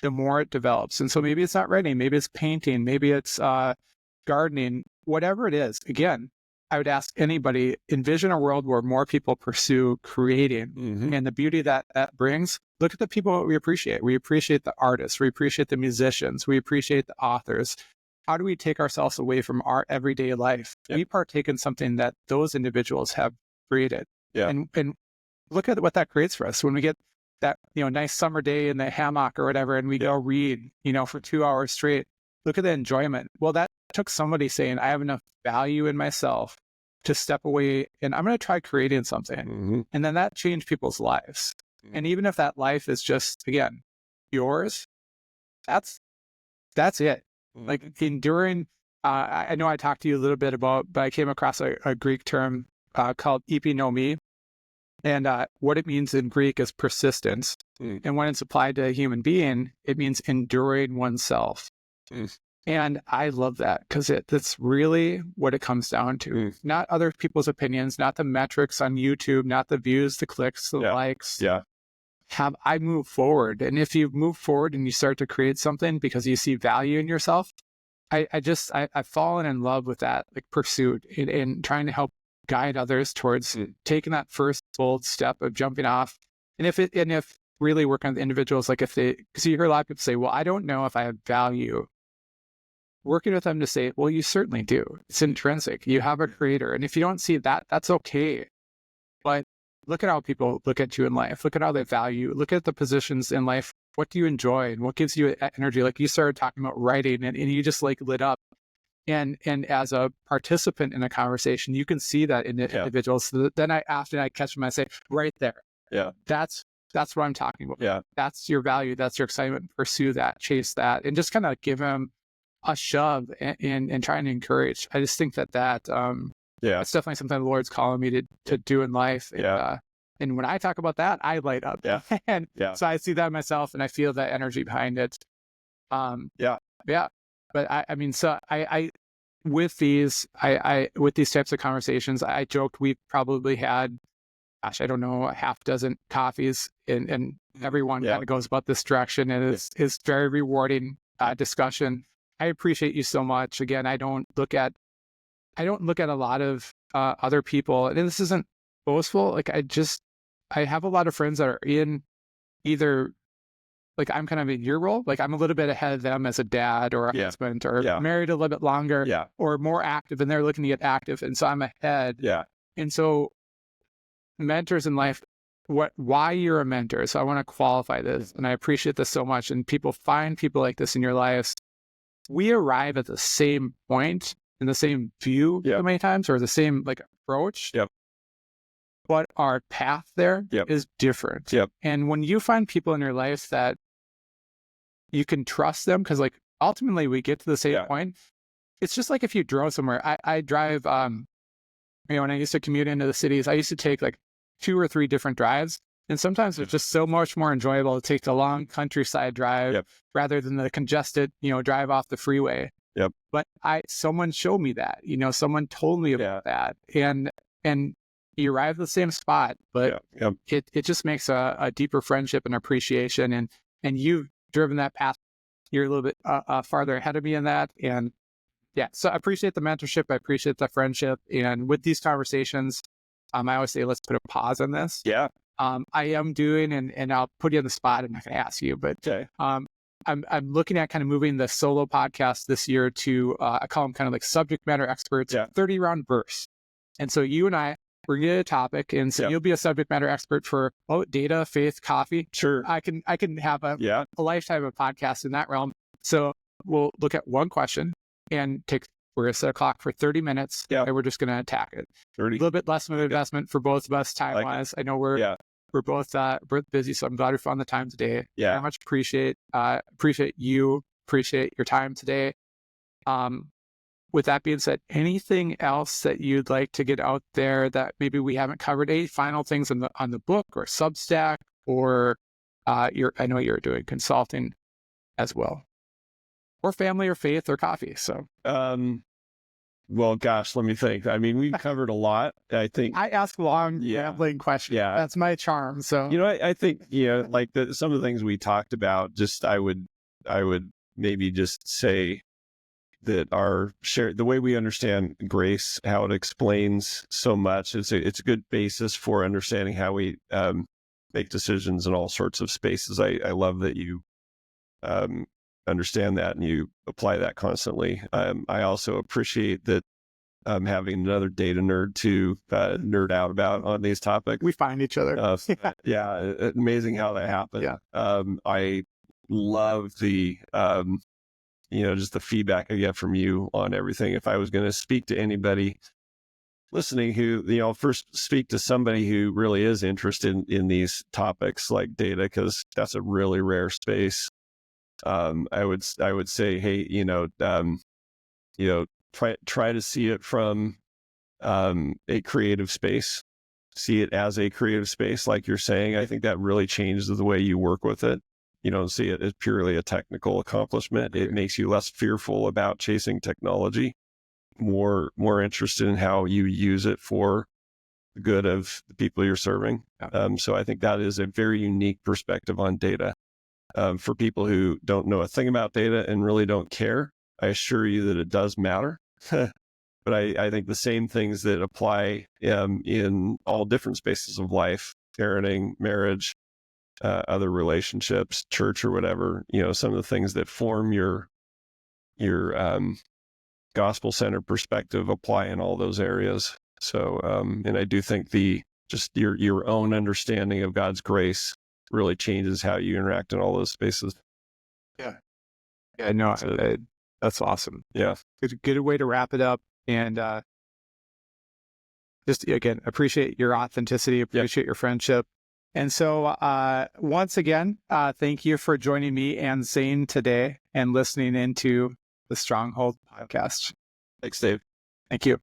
the more it develops. And so maybe it's not writing, maybe it's painting, maybe it's gardening, whatever it is. Again, I would ask anybody, envision a world where more people pursue creating, and the beauty that brings. Look at the people that we appreciate. We appreciate the artists. We appreciate the musicians. We appreciate the authors. How do we take ourselves away from our everyday life? We partake in something that those individuals have created. Yeah. And look at what that creates for us when we get that, nice summer day in the hammock or whatever, and we go read, for 2 hours straight. Look at the enjoyment. Well, that took somebody saying, I have enough value in myself to step away, and I'm going to try creating something. And then that changed people's lives. And even if that life is just, again, yours, that's it. Like, enduring, I know I talked to you a little bit about, but I came across a Greek term called epinomi. And what it means in Greek is persistence. And when it's applied to a human being, it means enduring oneself. And I love that, because that's really what it comes down to. Not other people's opinions, not the metrics on YouTube, not the views, the clicks, the likes. Yeah. I move forward. And if you move forward and you start to create something because you see value in yourself, I've fallen in love with that, like, pursuit in trying to help guide others towards taking that first bold step of jumping off. And if really working with individuals, like, because you hear a lot of people say, well, I don't know if I have value. Working with them to say, well, you certainly do. It's intrinsic. You have a creator. And if you don't see that, that's okay. But look at how people look at you in life. Look at how they value. Look at the positions in life. What do you enjoy, and what gives you energy? Like, you started talking about writing, and you just, like, lit up. And as a participant in a conversation, you can see that in the individuals. So then I catch them, I say, right there. Yeah. That's that's what I'm talking about. Yeah. That's your value. That's your excitement. Pursue that, chase that, and just kind of give him a shove and trying to encourage. I just think that it's definitely something the Lord's calling me to do in life. And when I talk about that, I light up. Yeah. And so I see that myself and I feel that energy behind it. Yeah. But I mean, so I with these types of conversations, I joked we've probably had, gosh, I don't know, a half dozen coffees, and everyone kind of goes about this direction, and it's very rewarding discussion. I appreciate you so much. Again, I don't look at a lot of other people, and this isn't boastful. Like I have a lot of friends that are in either, like I'm kind of in your role, like I'm a little bit ahead of them as a dad or a husband or married a little bit longer or more active, and they're looking to get active. And so I'm ahead. And so mentors in life, why you're a mentor. So I want to qualify this, and I appreciate this so much. And people find people like this in your lives. We arrive at the same point in the same view so many times, or the same like approach. But our path there is different. And when you find people in your life that you can trust them, because like ultimately we get to the same point. It's just like if you drove somewhere. I drive, when I used to commute into the cities, I used to take like 2 or 3 different drives. And sometimes it's just so much more enjoyable to take the long countryside drive rather than the congested, drive off the freeway. But someone showed me that, someone told me about that. And you arrive at the same spot, but it just makes a deeper friendship and appreciation. And you've driven that path. You're a little bit farther ahead of me in that. And so I appreciate the mentorship. I appreciate the friendship. And with these conversations, I always say, let's put a pause on this. I am doing, and I'll put you on the spot. I'm not going to ask you, but I'm looking at kind of moving the solo podcast this year to, I call them kind of like subject matter experts, 30-round bursts. And so you and I, we're going to get a topic, and so you'll be a subject matter expert for data, faith, coffee. Sure. I can have a lifetime of podcasts in that realm. So we'll look at one question and we're going to set a clock for 30 minutes, and we're just going to attack it. 30. A little bit less of an investment for both of us time-wise. I know we're both busy, so I'm glad we found the time today. Very much appreciate you, appreciate your time today. With that being said, anything else that you'd like to get out there that maybe we haven't covered? Any final things on the book or Substack, or I know you're doing consulting as well, or family or faith or coffee. So, well, gosh, let me think. I mean, we've covered a lot. I think I ask long, rambling questions. That's my charm. So, I think, like some of the things we talked about, just I would maybe just say that the way we understand grace, how it explains so much, it's a good basis for understanding how we make decisions in all sorts of spaces. I love that you understand that and you apply that constantly. I also appreciate that having another data nerd to nerd out about on these topics. We find each other. Amazing how that happened. I love the just the feedback I get from you on everything. If I was going to speak to anybody listening who, first speak to somebody who really is interested in these topics like data, because that's a really rare space. I would say, hey, try to see it from a creative space. See it as a creative space, like you're saying. I think that really changes the way you work with it. You don't see it as purely a technical accomplishment. It makes you less fearful about chasing technology, more interested in how you use it for the good of the people you're serving. So I think that is a very unique perspective on data. For people who don't know a thing about data and really don't care, I assure you that it does matter. But I think the same things that apply in all different spaces of life, parenting, marriage, other relationships, church or whatever, some of the things that form your gospel-centered perspective apply in all those areas. So, and I do think just your own understanding of God's grace really changes how you interact in all those spaces. No, that's awesome. Good way to wrap it up. And just again, appreciate your authenticity, appreciate your friendship. And so once again, thank you for joining me and Zane today and listening into the Stronghold podcast. Thanks, Dave. Thank you.